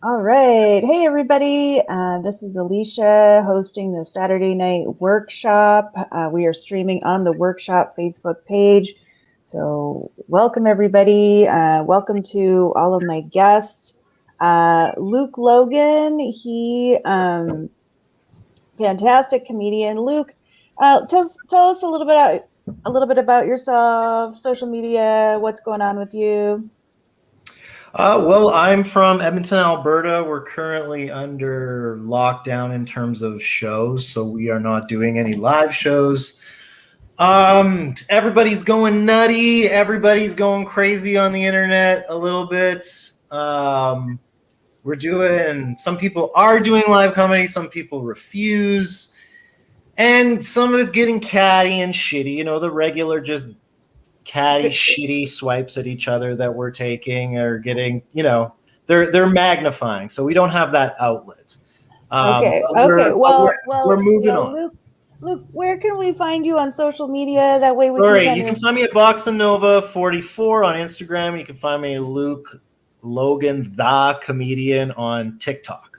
All right. Hey, everybody. This is Alisha hosting the Saturday night workshop. We are streaming on the workshop Facebook page. So, welcome, everybody. Welcome to all of my guests. Luke Logan, fantastic comedian. Luke, tell us a little bit about yourself, social media, what's going on with you. Well, I'm from Edmonton, Alberta. We're currently under lockdown in terms of shows, so we are not doing any live shows. Everybody's going nutty. Everybody's going crazy on the internet a little bit. Some people are doing live comedy, some people refuse, and some of it's getting catty and shitty. You know, the regular just catty, shitty swipes at each other that we're taking are getting, they're magnifying. So we don't have that outlet. Okay. We're moving on. Luke, where can we find you on social media? That way we Sorry, can you can find me at Boxanova44 on Instagram. You can find me Luke Logan the comedian on TikTok,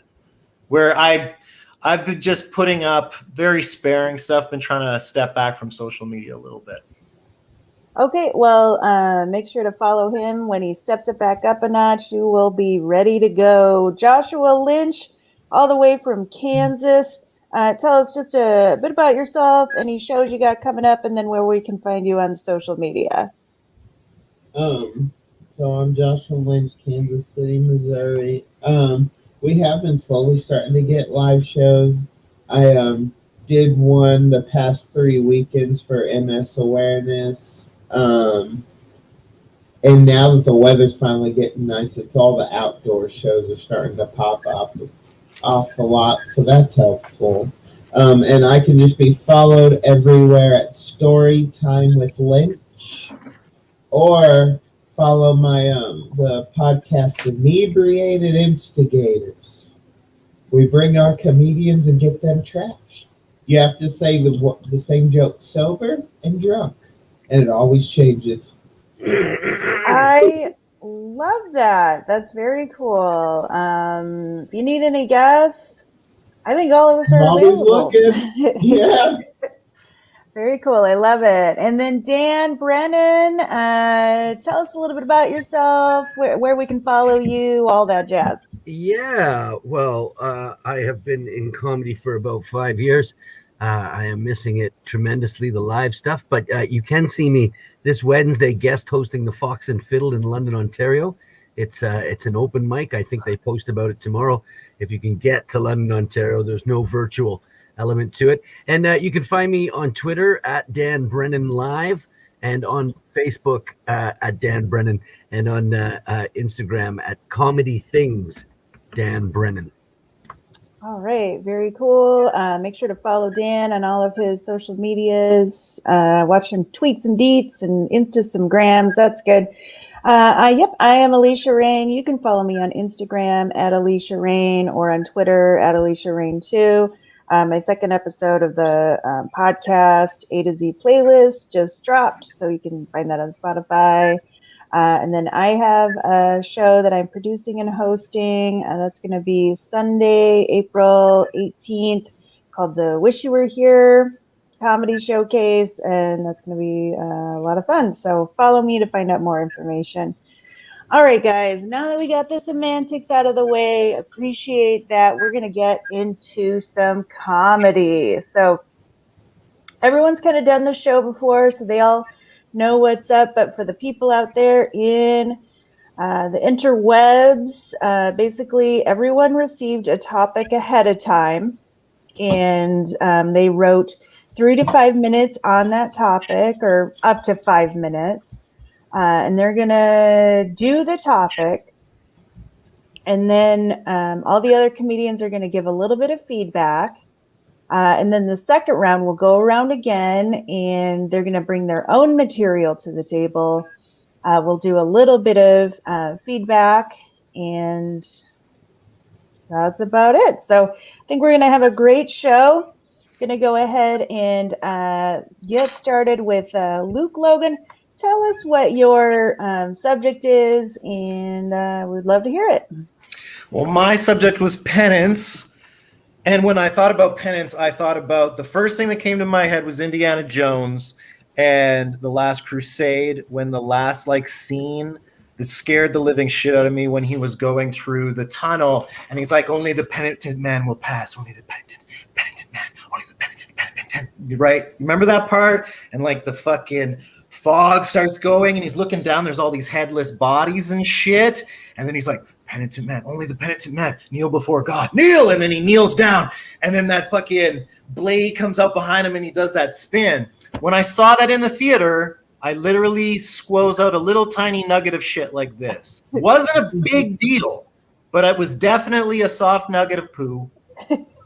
where I've been just putting up very sparing stuff. Been trying to step back from social media a little bit. Okay, well, make sure to follow him. When he steps it back up a notch, you will be ready to go. Joshua Lynch, all the way from Kansas. Tell us just a bit about yourself, any shows you got coming up, and then where we can find you on social media. So I'm Joshua Lynch, Kansas City, Missouri. We have been slowly starting to get live shows. I did one the past 3 weekends for MS awareness. And now that the weather's finally getting nice, it's all the outdoor shows are starting to pop up off a lot, so that's helpful. And I can just be followed everywhere at Storytime with Lynch, or follow my the podcast Inebriated Instigators. We bring our comedians and get them trashed. You have to say the same joke sober and drunk, and it always changes. I love that. That's very cool. If you need any guests, I think all of us are Always available. looking. Yeah. Very cool. I love it. And then Dan Brennan, tell us a little bit about yourself, where we can follow you, all that jazz. Yeah, well, I have been in comedy for about 5 years. I am missing it tremendously, the live stuff, but you can see me this Wednesday guest hosting the Fox and Fiddle in London, Ontario. It's an open mic. I think they post about it tomorrow. If you can get to London, Ontario, there's no virtual element to it. And you can find me on Twitter at Dan Brennan Live, and on Facebook at Dan Brennan, and on Instagram at Comedy Things Dan Brennan. All right, very cool. Make sure to follow Dan on all of his social medias. Watch him tweet some deets and into some grams. That's good. Yep, I am Alisha Rayne. You can follow me on Instagram at Alisha Rayne, or on Twitter at Alisha Rayne 2. My second episode of the podcast A to Z playlist just dropped, so you can find that on Spotify. And then I have a show that I'm producing and hosting. That's going to be Sunday, April 18th, called the Wish You Were Here Comedy Showcase. And that's going to be a lot of fun. So follow me to find out more information. All right, guys, now that we got the semantics out of the way, appreciate that. We're going to get into some comedy. So everyone's kind of done the show before, so they all know what's up. But for the people out there in the interwebs, basically everyone received a topic ahead of time, and they wrote 3 to 5 minutes on that topic, or up to 5 minutes. And they're going to do the topic. And then all the other comedians are going to give a little bit of feedback. And then the second round will go around again, and they're going to bring their own material to the table. We'll do a little bit of feedback, and that's about it. So I think we're going to have a great show. Going to go ahead and get started with Luke Logan. Tell us what your subject is, and we'd love to hear it. Well, my subject was penance. And when I thought about penance, I thought about the first thing that came to my head was Indiana Jones and The Last Crusade, when the last scene that scared the living shit out of me when he was going through the tunnel and he's like, only the penitent man will pass, only the penitent man, only the penitent, right? You remember that part? And like the fucking fog starts going and he's looking down, there's all these headless bodies and shit. And then he's like, penitent man, only the penitent man, kneel before God, kneel. And then he kneels down and then that fucking blade comes out behind him and he does that spin. When I saw that in the theater, I literally squoze out a little tiny nugget of shit like this. It wasn't a big deal, but it was definitely a soft nugget of poo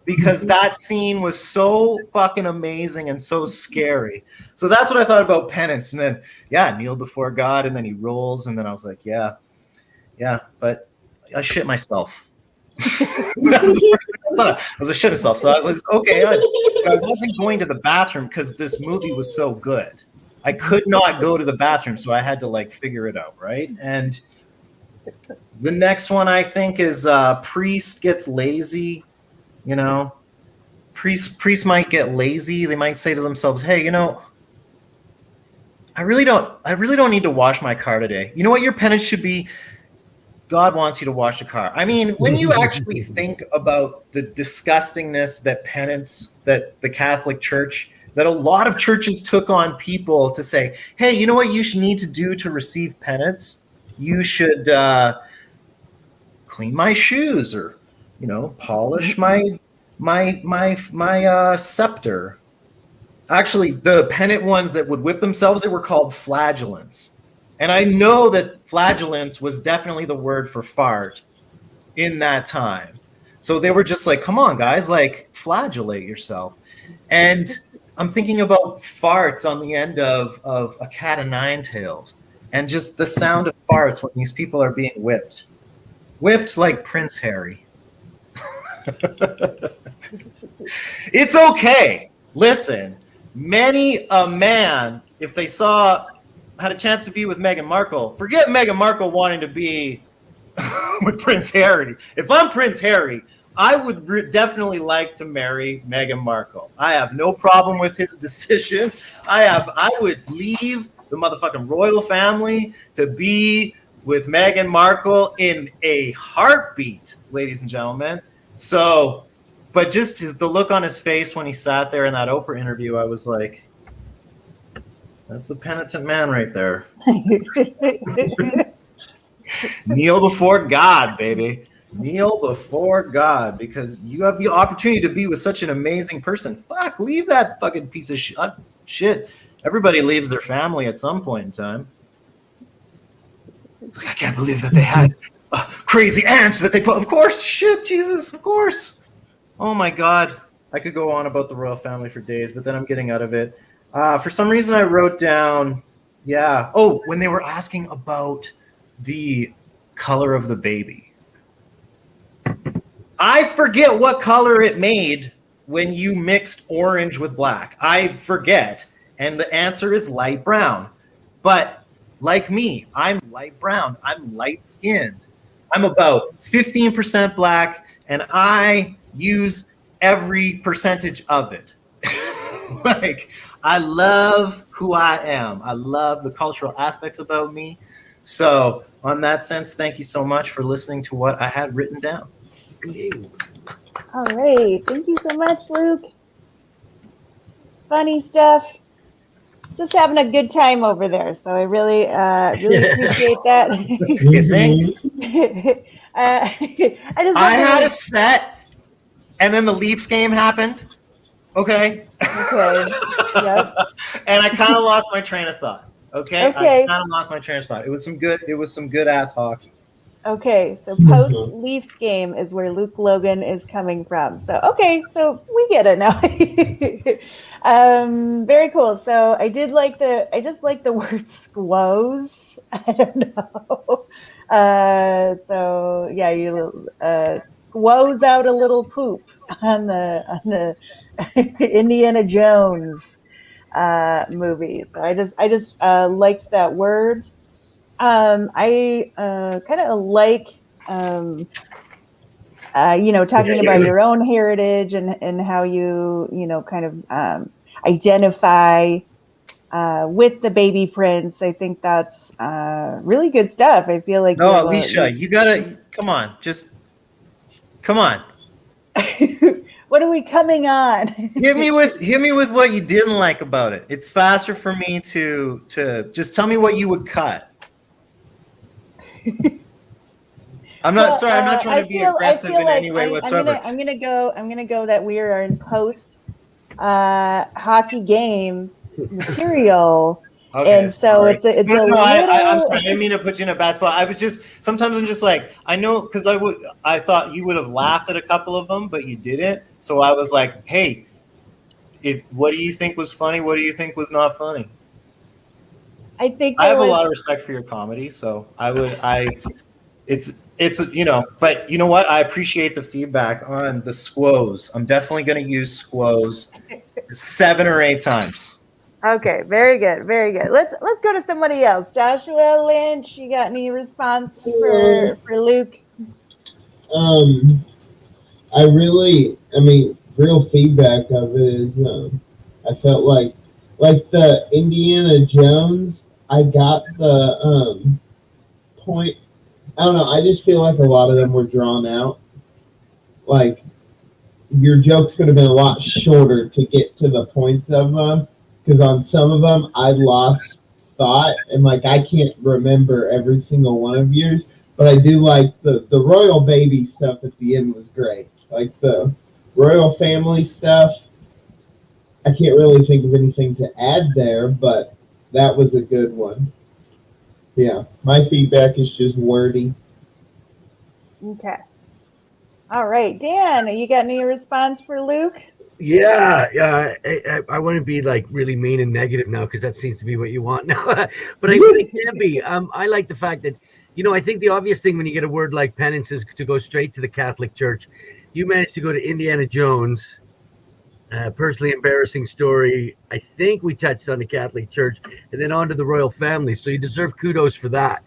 because that scene was so fucking amazing and so scary. So that's what I thought about penance. And then, kneel before God. And then he rolls. And then I was like, yeah, but I shit myself. I was a shit myself. So I was like, okay, I wasn't going to the bathroom because this movie was so good. I could not go to the bathroom, so I had to figure it out, right? And the next one I think is priest gets lazy. You know, priests might get lazy. They might say to themselves, hey, I really don't need to wash my car today. You know what your penance should be? God wants you to wash the car. I mean, when you actually think about the disgustingness that the Catholic Church, that a lot of churches took on people to say, hey, you know what you should need to do to receive penance? You should clean my shoes or, polish my scepter. Actually, the penitent ones that would whip themselves, they were called flagellants. And I know that flagellants was definitely the word for fart in that time. So they were just like, come on, guys, flagellate yourself. And I'm thinking about farts on the end of A Cat o' Nine Tails and just the sound of farts when these people are being whipped. Whipped like Prince Harry. It's okay. Listen, many a man, if they had a chance to be with Meghan Markle, forget Meghan Markle wanting to be with Prince Harry. If I'm Prince Harry, I would definitely like to marry Meghan Markle. I have no problem with his decision. I would leave the motherfucking royal family to be with Meghan Markle in a heartbeat, ladies and gentlemen. So, but just the look on his face when he sat there in that Oprah interview, I was like, that's the penitent man right there. Kneel before God, baby. Kneel before God, because you have the opportunity to be with such an amazing person. Fuck, leave that fucking piece of shit. Everybody leaves their family at some point in time. It's like, I can't believe that they had crazy aunts that they put. Of course, shit, Jesus, of course. Oh my God. I could go on about the royal family for days, but then I'm getting out of it. For some reason, I wrote down, when they were asking about the color of the baby. I forget what color it made when you mixed orange with black. I forget. And the answer is light brown. But like me, I'm light brown. I'm light skinned. I'm about 15% black, and I use every percentage of it. I love who I am. I love the cultural aspects about me. So on that sense, thank you so much for listening to what I had written down. All right. Thank you so much, Luke. Funny stuff. Just having a good time over there. So I really appreciate that. I had a set, and then the Leafs game happened. Okay. Yep. And I kind of lost my train of thought. Okay. I kind of lost my train of thought. It was some good ass hockey. Okay, so post Leafs game is where Luke Logan is coming from. So so we get it now. Very cool. So I just like the word squoze. I don't know. You squoze out a little poop on the Indiana Jones movie. So I just liked that word. I kind of like talking about your own heritage and how you, kind of identify with the baby prince. I think that's really good stuff. I feel like no, Alisha, you gotta come on, just come on. What are we coming on? hit me with what you didn't like about it. It's faster for me to just tell me what you would cut. I'm not trying to be aggressive in any way whatsoever. I'm gonna go that we are in post hockey game material. Okay, and so sorry. it's a I'm little. sorry. I didn't mean to put you in a bad spot. I was just sometimes I'm just like, I know, because I thought you would have laughed at a couple of them, but you didn't. So I was like, hey, what do you think was funny? What do you think was not funny? I think I have a lot of respect for your comedy, so it's but you know what? I appreciate the feedback on the squoze. I'm definitely going to use squoze 7 or 8 times. Okay, very good, very good. Let's go to somebody else. Joshua, Lynch, you got any response for Luke? Real feedback of it is, I felt like the Indiana Jones. I got the point. I don't know. I just feel like a lot of them were drawn out. Like, your jokes could have been a lot shorter to get to the points of them. Because on some of them, I lost thought. And, I can't remember every single one of yours. But I do like the royal baby stuff at the end was great. Like, the royal family stuff, I can't really think of anything to add there. But that was a good one. Yeah, my feedback is just wordy. Okay. All right, Dan, you got any response for Luke? Yeah. I want to be really mean and negative now because that seems to be what you want now. But I really can't be. I like the fact that, I think the obvious thing when you get a word like penance is to go straight to the Catholic Church. You managed to go to Indiana Jones. Personally embarrassing story. I think we touched on the Catholic Church and then on to the royal family. So you deserve kudos for that,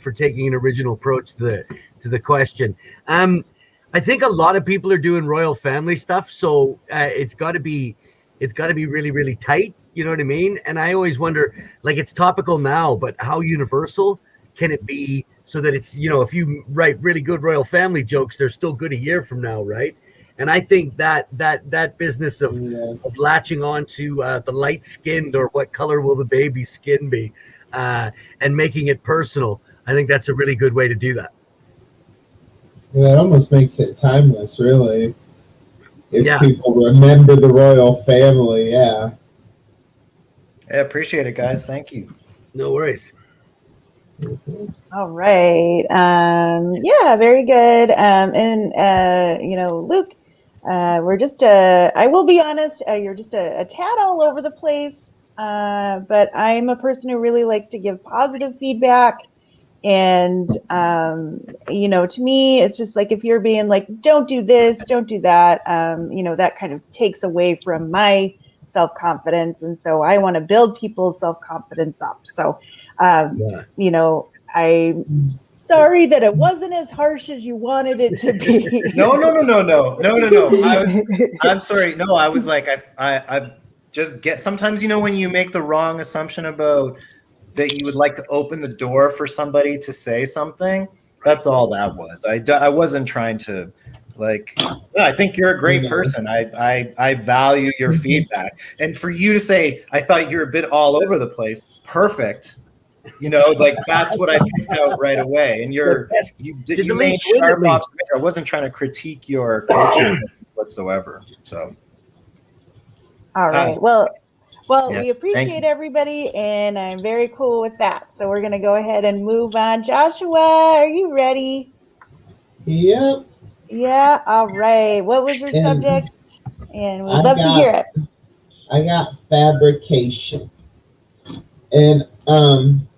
for taking an original approach to the question. I think a lot of people are doing royal family stuff, so it's got to be really, really tight. You know what I mean? And I always wonder, it's topical now, but how universal can it be so that it's, if you write really good royal family jokes, they're still good a year from now, right? And I think that business of latching on to the light-skinned or what color will the baby's skin be, and making it personal, I think that's a really good way to do that. Yeah, it almost makes it timeless, really. If people remember the royal family, yeah. I appreciate it, guys. Thank you. No worries. All right. Very good. Luke, we're just, I will be honest, you're just a tad all over the place, but I'm a person who really likes to give positive feedback. And, to me, it's just if you're being don't do this, don't do that, that kind of takes away from my self-confidence. And so I want to build people's self-confidence up. So, I'm sorry that it wasn't as harsh as you wanted it to be. No. I'm sorry. No, I was I just get, sometimes, when you make the wrong assumption about that you would like to open the door for somebody to say something. That's all that was. I wasn't trying to I think you're a great person. I value your feedback. And for you to say, I thought you were a bit all over the place. Perfect. That's what I picked out right away. And you made sharp observation. I wasn't trying to critique your culture whatsoever. So. All right. Well, we appreciate everybody, and I'm very cool with that. So we're going to go ahead and move on. Joshua, are you ready? Yep. Yeah. All right. What was your subject? And we'd love to hear it. I got fabrication. And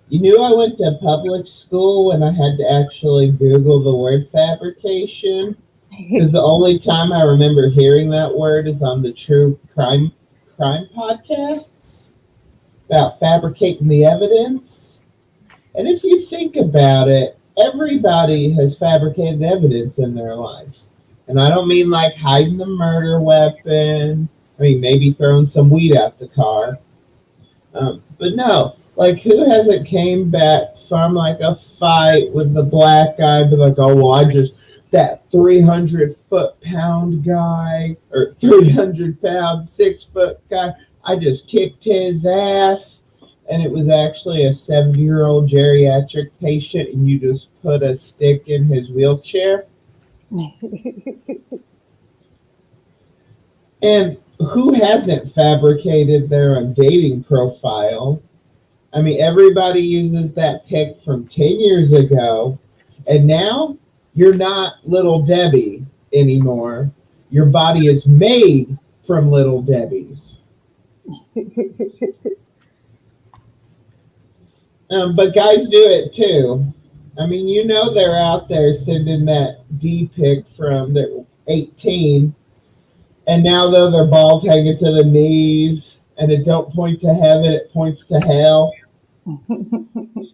you knew I went to public school when I had to actually Google the word fabrication? Because the only time I remember hearing that word is on the true crime podcasts about fabricating the evidence. And if you think about it, everybody has fabricated evidence in their life. And I don't mean like hiding the murder weapon. I mean, maybe throwing some weed out the car. But no, like who hasn't came back from like a fight with the black guy, but like, oh, well, that 300-foot-pound guy, or 300-pound, 6-foot guy, I just kicked his ass. And it was actually a 70-year-old geriatric patient, and you just put a stick in his wheelchair. And who hasn't fabricated their own dating profile? I mean, everybody uses that pic from 10 years ago, and now you're not Little Debbie anymore. Your body is made from Little Debbie's. But guys do it too. I mean, you know they're out there sending that D pic from the 18, and now though their balls hanging to the knees, and it don't point to heaven, it points to hell.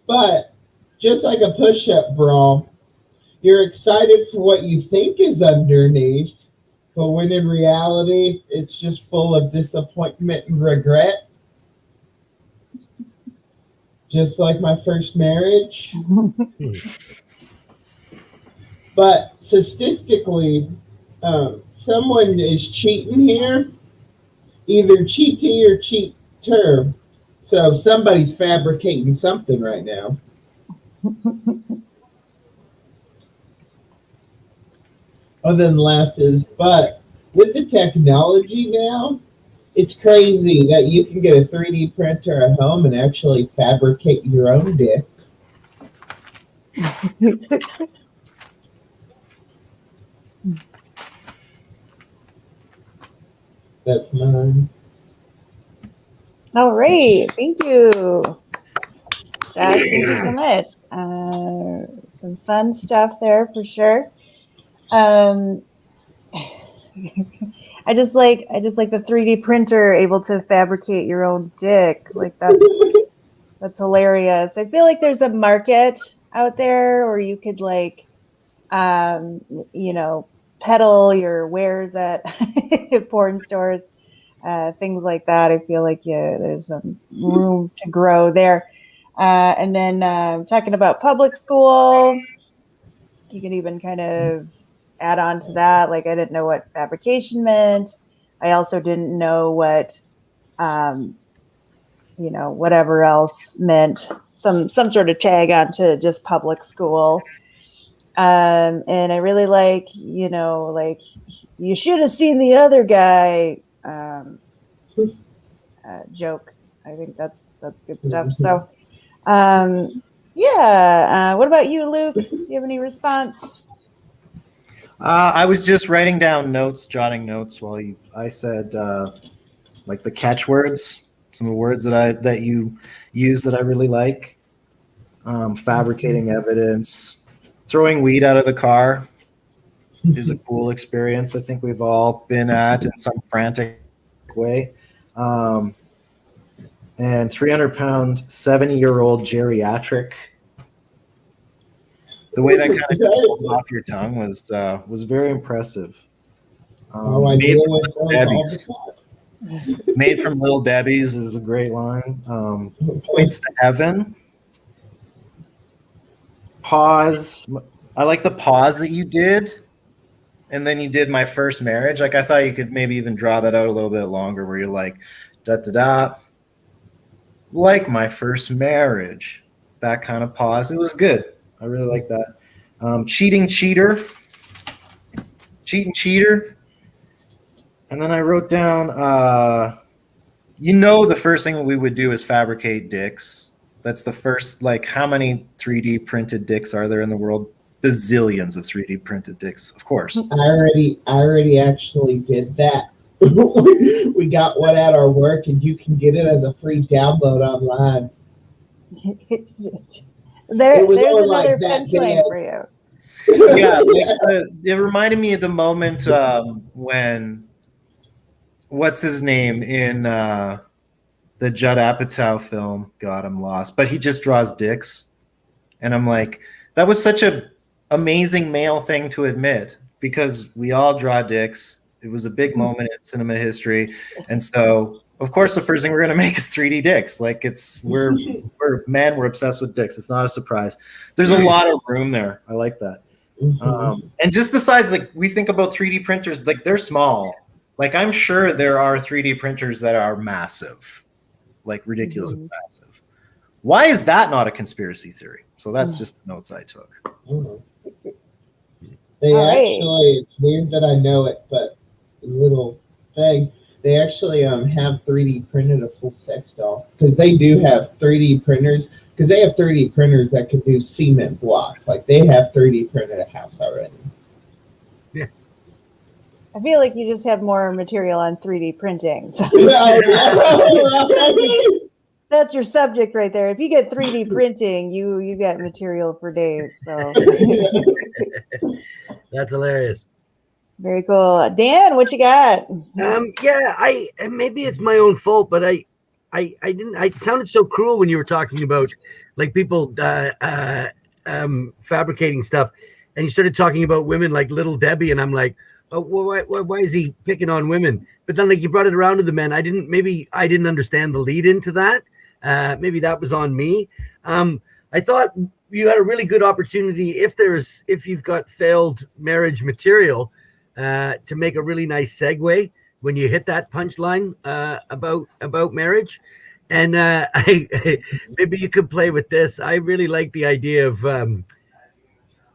But just like a push-up brawl, you're excited for what you think is underneath, but when in reality, it's just full of disappointment and regret. Just like my first marriage. But statistically, someone is cheating here, either cheating or cheater. So somebody's fabricating something right now. Other than last is, but with the technology now, it's crazy that you can get a 3D printer at home and actually fabricate your own dick. That's mine. All right. Thank you. Josh, thank you so much. Some fun stuff there for sure. I just like the 3D printer able to fabricate your own dick. Like that's hilarious. I feel like there's a market out there where you could like peddle your wares at porn stores, things like that. I feel like there's some room to grow there. And then talking about public school, you can even kind of add on to that. Like I didn't know what fabrication meant. I also didn't know what, whatever else meant. Some sort of tag onto just public school. And I really like, like you should have seen the other guy joke. I think that's good stuff. So, what about you, Luke? Do you have any response? I was just writing down notes, jotting notes while I said like the catchwords, some of the words that you use that I really like. Fabricating evidence, throwing weed out of the car is a cool experience. I think we've all been at in some frantic way. And 300-pound, 70-year-old geriatric. The way that kind of rolled off your tongue was very impressive. Made from Little Debbie's is a great line. Points to heaven. Pause. I like the pause that you did, and then you did my first marriage. Like I thought you could maybe even draw that out a little bit longer, where you're like, da da da. Like my first marriage. That kind of pause. It was good. I really like that. Cheating cheater. And then I wrote down, the first thing we would do is fabricate dicks. That's the first, like, how many 3D printed dicks are there in the world? Bazillions of 3D printed dicks, of course. I already actually did that. We got one at our work, and you can get it as a free download online. There's another punchline for you. Yeah, it reminded me of the moment when, what's his name in the Judd Apatow film? God, I'm lost. But he just draws dicks, and I'm like, that was such a amazing male thing to admit, because we all draw dicks. It was a big moment in cinema history. And so, of course, the first thing we're going to make is 3D dicks. Like we're obsessed with dicks. It's not a surprise. There's a lot of room there. I like that. And just the size, like we think about 3D printers, like they're small. Like I'm sure there are 3D printers that are massive, like ridiculously massive. Why is that not a conspiracy theory? So that's just the notes I took. It's weird that I know it, but a little thing, they actually have 3D printed a full sex doll, because they do have 3D printers, because they have 3D printers that can do cement blocks. Like they have 3D printed a house already. Yeah. I feel like you just have more material on 3D printing. So. That's your subject right there. If you get 3D printing, you get material for days. So that's hilarious. Very cool. Dan, what you got? I maybe it's my own fault, but I it sounded so cruel when you were talking about like people fabricating stuff, and you started talking about women like Little Debbie, and I'm like, oh, why is he picking on women? But then like you brought it around to the men. I didn't understand the lead into that. Maybe that was on me. I thought you had a really good opportunity if you've got failed marriage material to make a really nice segue when you hit that punchline about marriage. And maybe you could play with this. I really like the idea of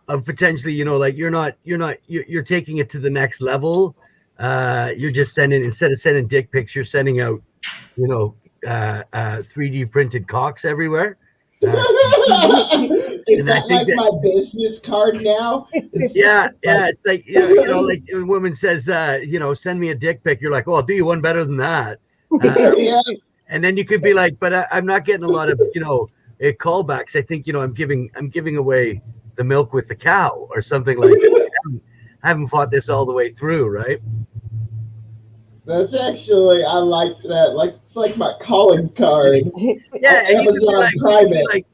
potentially, like you're taking it to the next level. You're just instead of sending dick pics, you're sending out, 3D printed cocks everywhere. Is that like my business card now? It's like like a woman says, send me a dick pic. You're like, oh, I'll do you one better than that. And then you could be like, but I'm not getting a lot of callbacks. I think I'm giving away the milk with the cow or something like that. I haven't thought this all the way through, right? That's actually, I like that. Like it's like my calling card. Yeah, and Amazon Private. like,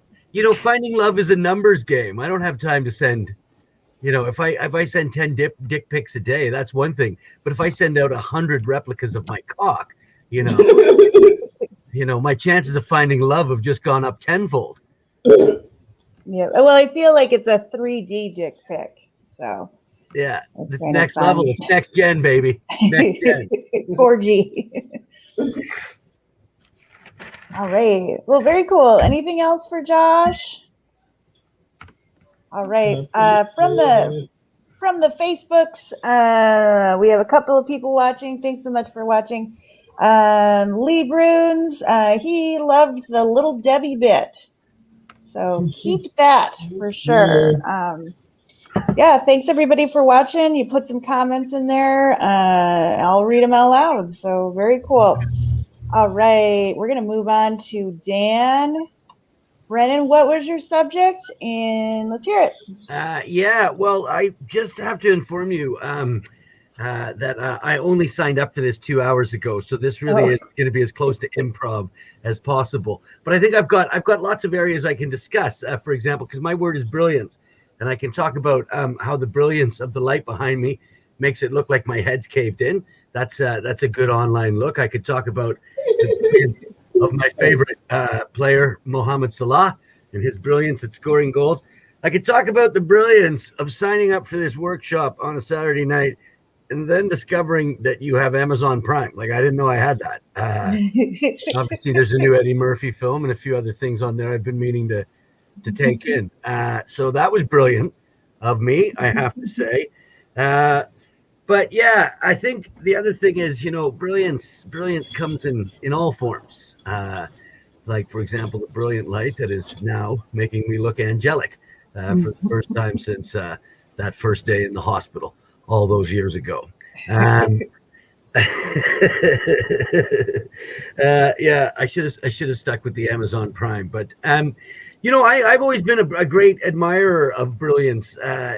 finding love is a numbers game. I don't have time to send. If I send 10 dick pics a day, that's one thing. But if I send out 100 replicas of my cock, my chances of finding love have just gone up tenfold. Yeah. Well, I feel like it's a 3D dick pic. So. Yeah, it's next level. It's next gen, baby. Next gen. 4G. All right. Well, very cool. Anything else for Josh? All right. From the Facebooks, we have a couple of people watching. Thanks so much for watching. Lee Bruns, he loved the Little Debbie bit. So keep that for sure. Yeah, thanks everybody for watching. You put some comments in there. I'll read them out loud. So very cool. All right, we're going to move on to Dan. Brennan, what was your subject? And let's hear it. Well, I just have to inform you that I only signed up for this 2 hours ago. So this really is going to be as close to improv as possible. But I think I've got lots of areas I can discuss. For example, because my word is brilliance. And I can talk about how the brilliance of the light behind me makes it look like my head's caved in. That's a good online look. I could talk about the brilliance of my favorite player, Mohamed Salah, and his brilliance at scoring goals. I could talk about the brilliance of signing up for this workshop on a Saturday night and then discovering that you have Amazon Prime. Like, I didn't know I had that. Obviously, there's a new Eddie Murphy film and a few other things on there I've been meaning to take in. So that was brilliant of me, I have to say. But yeah, I think the other thing is, brilliance comes in all forms. Like, for example, the brilliant light that is now making me look angelic for the first time since that first day in the hospital all those years ago. I should have stuck with the Amazon Prime, but I've always been a great admirer of brilliance.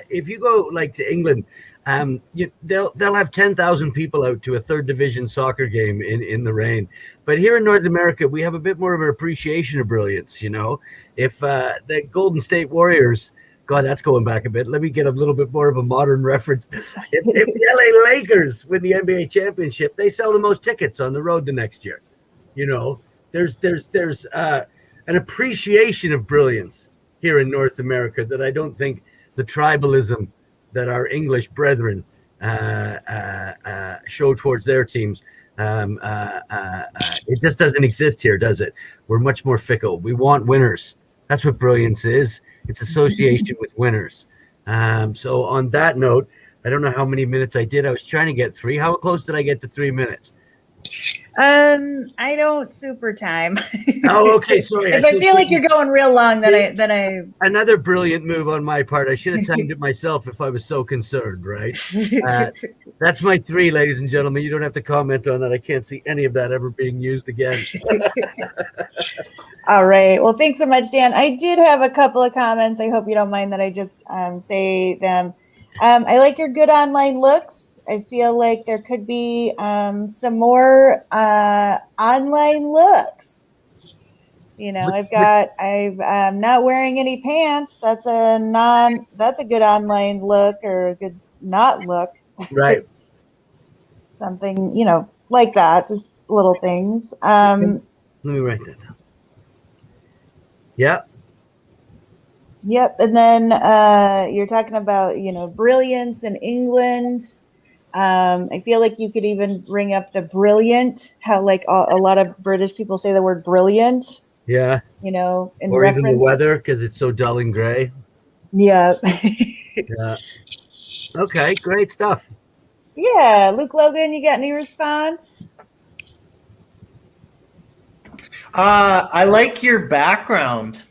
If you go like to England, they'll have 10,000 people out to a third division soccer game in the rain. But here in North America, we have a bit more of an appreciation of brilliance. If the Golden State Warriors God, that's going back a bit. Let me get a little bit more of a modern reference. If the LA Lakers win the NBA championship, they sell the most tickets on the road the next year. You know, there's an appreciation of brilliance here in North America that I don't think the tribalism that our English brethren show towards their teams. It just doesn't exist here, does it? We're much more fickle. We want winners. That's what brilliance is. It's association with winners. So on that note, I don't know how many minutes I did. I was trying to get 3. How close did I get to 3 minutes? I don't super time. Oh, okay. Sorry. If I feel like you're going real long, then I another brilliant move on my part. I should have timed it myself if I was so concerned, right? That's my 3, ladies and gentlemen. You don't have to comment on that. I can't see any of that ever being used again. All right. Well, thanks so much, Dan. I did have a couple of comments. I hope you don't mind that I just say them. I like your good online looks. I feel like there could be some more online looks. You know, I'm not wearing any pants. That's a good online look or a good not look. Right. Something, you know, like that, just little things. Let me write that down. Yeah. Yep. And then you're talking about, you know, brilliance in England. I feel like you could even bring up the brilliant, how like a lot of British people say the word brilliant. Yeah. You know, in or reference. Even the weather because it's so dull and gray. Yeah. Yeah. Okay, great stuff. Yeah. Luke Logan, you got any response? I like your background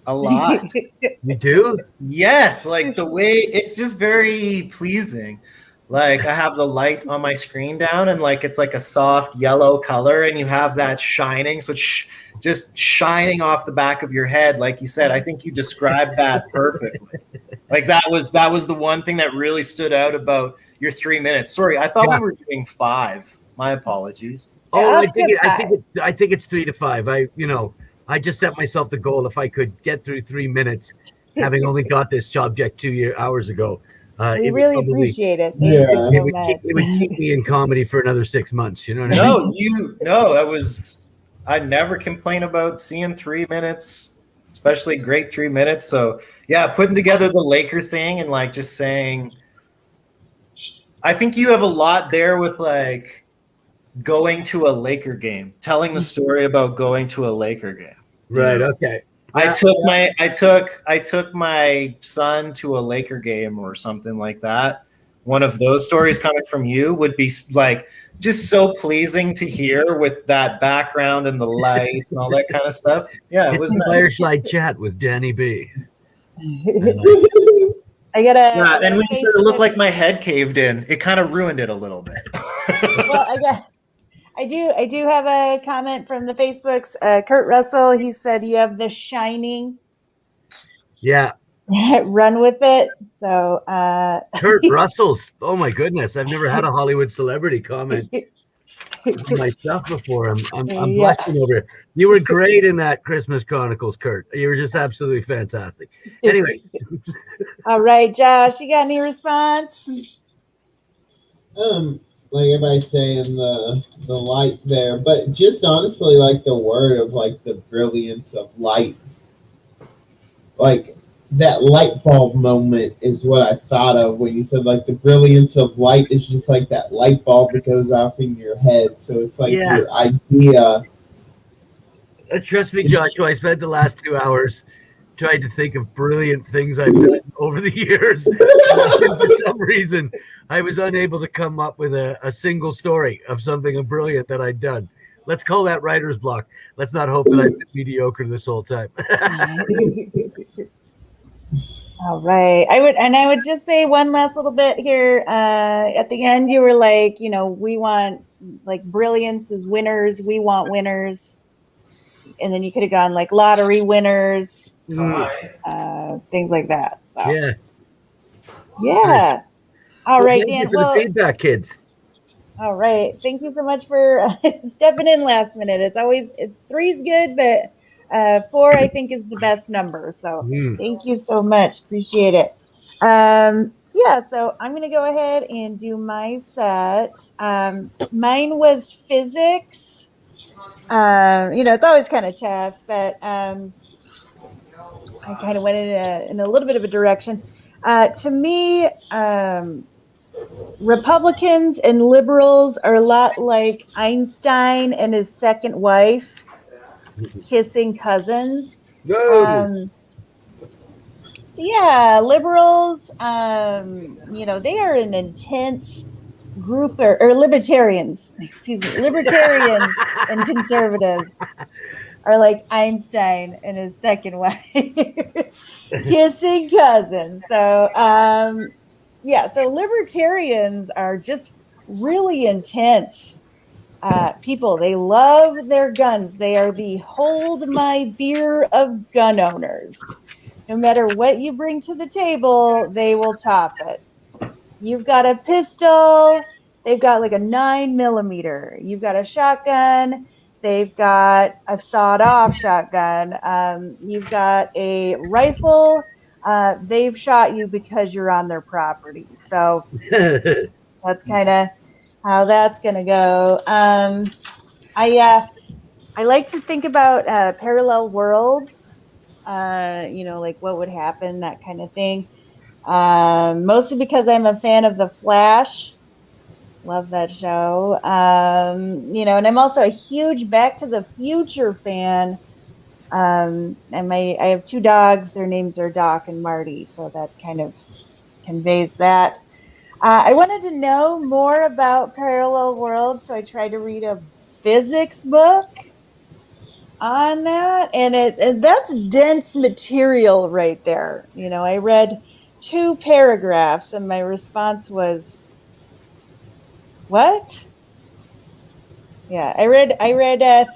a lot. You do? Yes, like the way it's just very pleasing. Like I have the light on my screen down and like it's like a soft yellow color and you have that shining, so it's just shining off the back of your head. Like you said, I think you described that perfectly. Like that was the one thing that really stood out about your 3 minutes. Sorry, I thought we were doing 5. My apologies. Oh, I think it's 3 to 5. I just set myself the goal if I could get through 3 minutes, having only got this subject 2 hours ago. We really appreciate it. Yeah. It would keep me in comedy for another 6 months. You know what I mean? I never complain about seeing 3 minutes, especially great 3 minutes. So yeah, putting together the Laker thing and like just saying, I think you have a lot there with like going to a Laker game, telling the story about going to a Laker game. Right. Okay. I took my son to a Laker game or something like that. One of those stories coming from you would be like just so pleasing to hear with that background and the light and all that kind of stuff. Yeah, it was a nice. Fireside chat with Danny B. I gotta. Yeah, and when you said it looked like my head caved in, it kind of ruined it a little bit. Well, I do have a comment from the Facebooks. Kurt Russell, he said you have the shining. Yeah. Run with it. So Kurt Russell's. Oh my goodness, I've never had a Hollywood celebrity comment my stuff before. I'm blushing over it. You were great in that Christmas Chronicles, Kurt. You were just absolutely fantastic. Anyway. All right, Josh, you got any response? Like everybody saying the light there, but just honestly, like the word of like the brilliance of light, like that light bulb moment is what I thought of when you said like the brilliance of light is just like that light bulb that goes off in your head. So it's like your idea. Trust me, Joshua, I spent the last 2 hours trying to think of brilliant things I've done over the years. For some reason, I was unable to come up with a single story of something brilliant that I'd done. Let's call that writer's block. Let's not hope that I've been mediocre this whole time. All right. I would just say one last little bit here. At the end, you were like, you know, we want like brilliance is winners. We want winners. And then you could have gone like lottery winners, things like that. So yeah. All right, Dan. Well, feedback, kids. All right. Thank you so much for stepping in last minute. It's 3's good, but 4, I think, is the best number. So Mm. thank you so much. Appreciate it. Yeah, so I'm going to go ahead and do my set. Mine was physics. It's always kind of tough, but I kind of went in a little bit of a direction. To me, Republicans and liberals are a lot like Einstein and his second wife kissing cousins. No. Yeah, liberals, they are an intense group, or libertarians, excuse me, libertarians and conservatives are like Einstein and his second wife kissing cousins. So, so libertarians are just really intense people. They love their guns. They are the hold my beer of gun owners. No matter what you bring to the table, they will top it. You've got a pistol, they've got like a 9mm. You've got a shotgun, they've got a sawed-off shotgun. You've got a rifle, they've shot you because you're on their property. So that's kind of how that's going to go. I like to think about parallel worlds. Like what would happen, that kind of thing. Mostly because I'm a fan of The Flash. Love that show. And I'm also a huge Back to the Future fan. And I have 2 dogs. Their names are Doc and Marty, so that kind of conveys that. I wanted to know more about parallel worlds, so I tried to read a physics book on that, and that's dense material right there. I read 2 paragraphs and my response was, what? Yeah, I read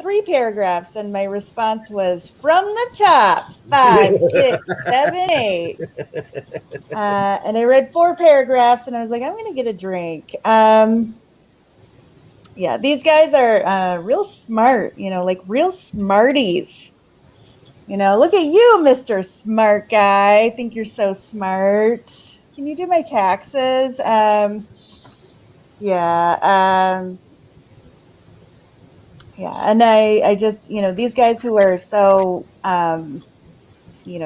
3 paragraphs and my response was, from the top, 5, 6, 7, 8. And I read 4 paragraphs and I was like, I'm gonna get a drink. Yeah, these guys are real smart, like real smarties. Look at you, Mr. Smart Guy. I think you're so smart. Can you do my taxes? And I just, these guys who are so,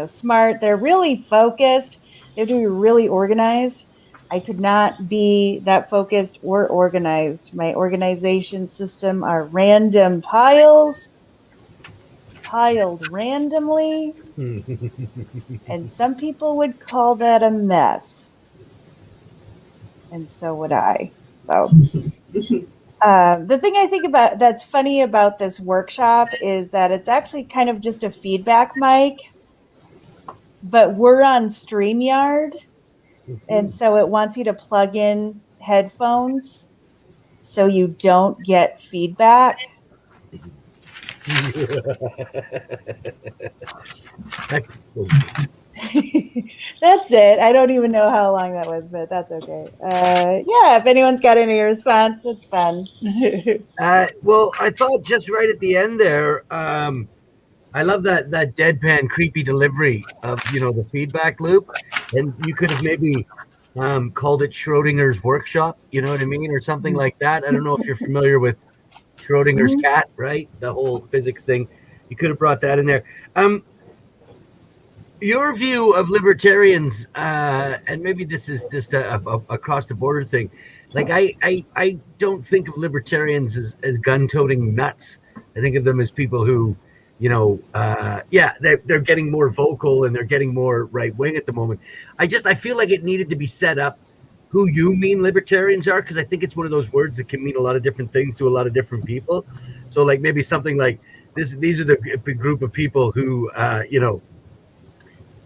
smart, they're really focused. They have to be really organized. I could not be that focused or organized. My organization system are random piles, piled randomly. And some people would call that a mess. And so would I. So the thing I think about that's funny about this workshop is that it's actually kind of just a feedback mic, but we're on StreamYard. And so it wants you to plug in headphones so you don't get feedback. That's it. I don't even know how long that was, but that's okay. If anyone's got any response, it's fun. Well, I thought just right at the end there, I love that deadpan, creepy delivery of the feedback loop, and you could have maybe called it Schrodinger's workshop. You know what I mean, or something like that. I don't know if you're familiar with Schrodinger's cat, right? The whole physics thing. You could have brought that in there. Your view of libertarians, and maybe this is just a across the border thing. Like I don't think of libertarians as gun-toting nuts. I think of them as people who, they're getting more vocal and they're getting more right wing at the moment. I feel like it needed to be set up who you mean libertarians are, because I think it's one of those words that can mean a lot of different things to a lot of different people. So like maybe something like this: these are the group of people who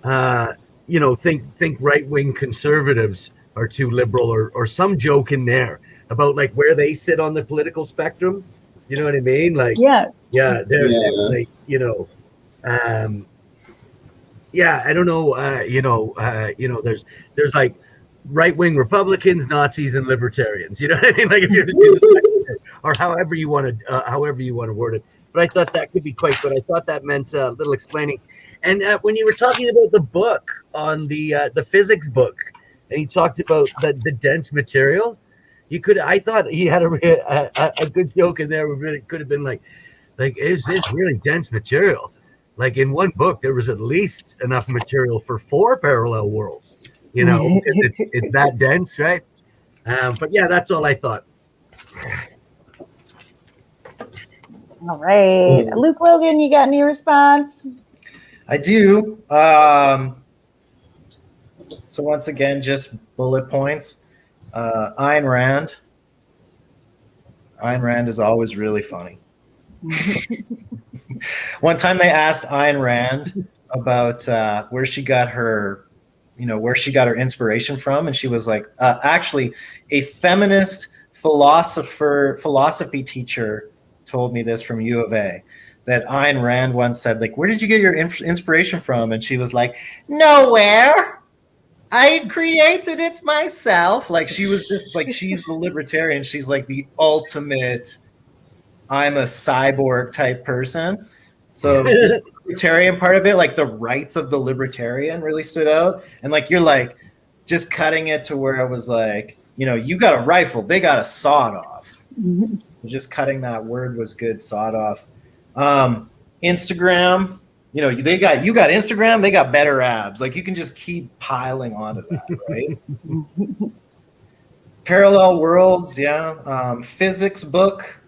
think right-wing conservatives are too liberal, or some joke in there about like where they sit on the political spectrum. You know what I mean? Like, they're like, I don't know. There's like right-wing Republicans, Nazis, and libertarians. You know what I mean? Like if you're or however you want to word it. but I thought that could be quite good. I thought that meant a little explaining. And when you were talking about the book on the physics book, and you talked about the dense material, I thought he had a good joke in there. Where it could have been like, is this really dense material? Like in one book, there was at least enough material for 4 parallel worlds. You know, it's that dense, right? But yeah, that's all I thought. All right. Luke Logan, you got any response? I do. So once again, just bullet points. Ayn Rand. Ayn Rand is always really funny. One time they asked Ayn Rand about where she got her inspiration from, and she was like, actually, a feminist philosophy teacher told me this from U of A, that Ayn Rand once said, like, where did you get your inspiration from? And she was like, nowhere. I created it myself. Like, she was just like, she's the libertarian. She's like the ultimate, I'm a cyborg type person. So just the libertarian part of it, like the rights of the libertarian really stood out. And like, you're like just cutting it to where it was like, you got a rifle, they got a sawed off. Mm-hmm. Just cutting that word was good, sawed off. Instagram, you got Instagram, they got better abs. Like, you can just keep piling onto that, right? Parallel worlds, yeah. Physics book.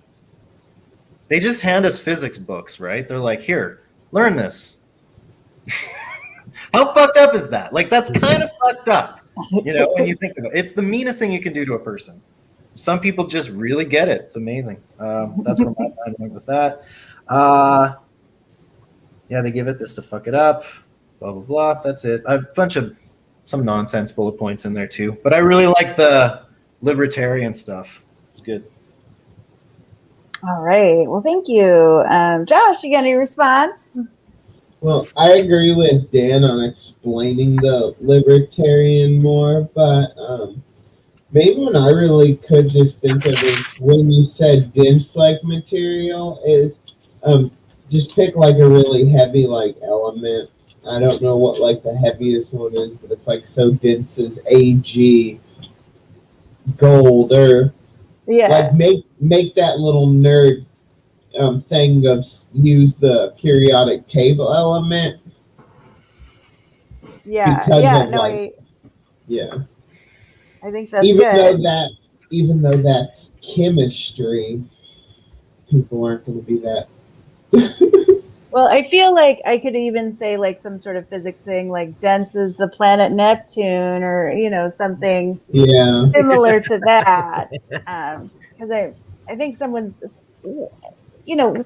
They just hand us physics books, right? They're like, here, learn this. How fucked up is that? Like, that's kind of fucked up, when you think about it. It's the meanest thing you can do to a person. Some people just really get it. It's amazing. That's where my mind went with that. Yeah, they give it this to fuck it up. Blah, blah, blah. That's it. I have a bunch of some nonsense bullet points in there too. But I really like the libertarian stuff. It's good. All right. Well, thank you. Josh, you got any response? Well, I agree with Dan on explaining the libertarian more, but maybe when I really could just think of it when you said dense-like material is just pick like a really heavy like element. I don't know what like the heaviest one is, but it's like so dense as AG, gold, or like make that little nerd thing of use the periodic table element. Yeah, I think that's good. Even though that's chemistry, people aren't going to be that. Well, I feel like I could even say like some sort of physics thing, like dense is the planet Neptune, or something similar to that. Because I think someone's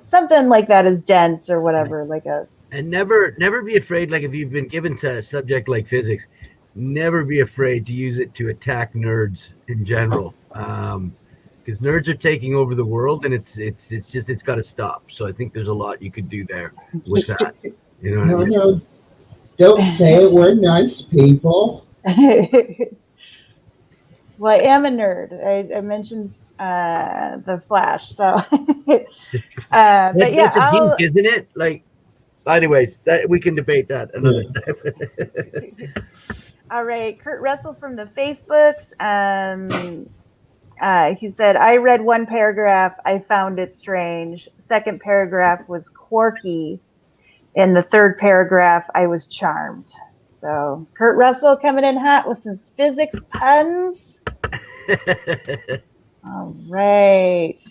something like that is dense or whatever, like a. And never be afraid. Like, if you've been given to a subject like physics, never be afraid to use it to attack nerds in general, because nerds are taking over the world, and it's got to stop. So I think there's a lot you could do there with that. You know what I mean? No, don't say it. We're nice people. Well, I am a nerd. I mentioned the Flash, so. But that's a geek, isn't it? Like, anyways, we can debate that another time. All right, Kurt Russell from the Facebooks. He said, I read one paragraph. I found it strange. Second paragraph was quirky. In the third paragraph, I was charmed. So Kurt Russell coming in hot with some physics puns. All right.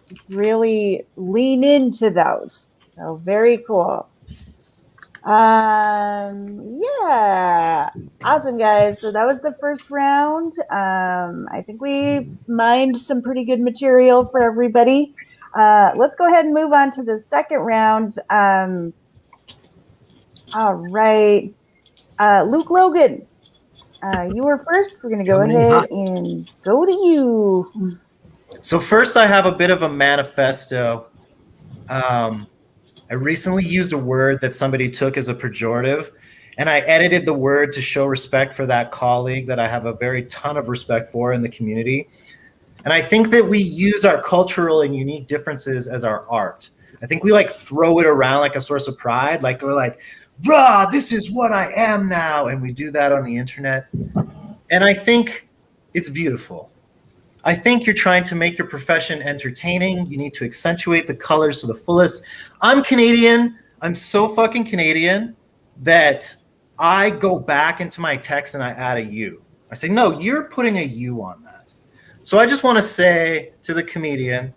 Just really lean into those. So very cool. Yeah, awesome, guys. So that was the first round. I think we mined some pretty good material for everybody. Let's go ahead and move on to the second round. All right, Luke Logan, you were first. We're going to go ahead and go to you. So first, I have a bit of a manifesto. I recently used a word that somebody took as a pejorative, and I edited the word to show respect for that colleague that I have a very ton of respect for in the community. And I think that we use our cultural and unique differences as our art. I think we like throw it around like a source of pride. Like we're like, rah, this is what I am now. And we do that on the internet. And I think it's beautiful. I think you're trying to make your profession entertaining. You need to accentuate the colors to the fullest. I'm Canadian. I'm so fucking Canadian that I go back into my text and I add a U. I say, no, you're putting a U on that. So I just want to say to the comedian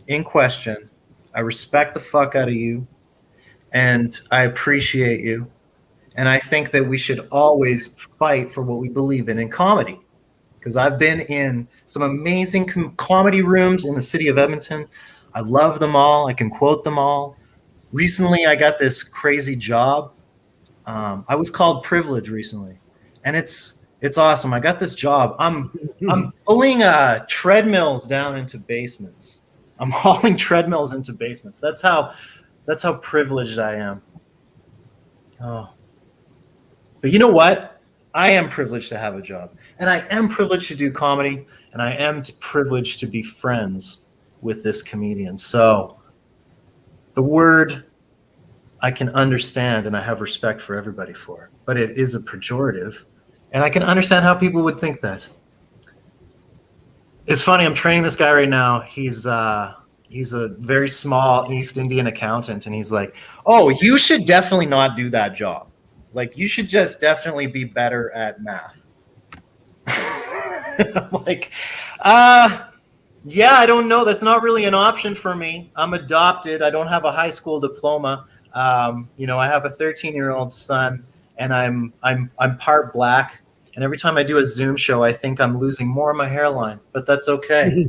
in question, I respect the fuck out of you and I appreciate you. And I think that we should always fight for what we believe in comedy. Because I've been in some amazing comedy rooms in the city of Edmonton. I love them all. I can quote them all. Recently, I got this crazy job. I was called privilege recently, and it's awesome. I got this job. I'm pulling treadmills down into basements. I'm hauling treadmills into basements. That's how privileged I am. Oh, but you know what? I am privileged to have a job, and I am privileged to do comedy, and I am privileged to be friends with this comedian. So the word I can understand, and I have respect for everybody for it, but it is a pejorative, and I can understand how people would think that. It's funny. I'm training this guy right now. He's a very small East Indian accountant, and he's like, "Oh, you should definitely not do that job. Like, you should just definitely be better at math." I'm like, yeah, I don't know. That's not really an option for me. I'm adopted. I don't have a high school diploma. I have a 13-year-old son, and I'm part black. And every time I do a Zoom show, I think I'm losing more of my hairline, but that's okay.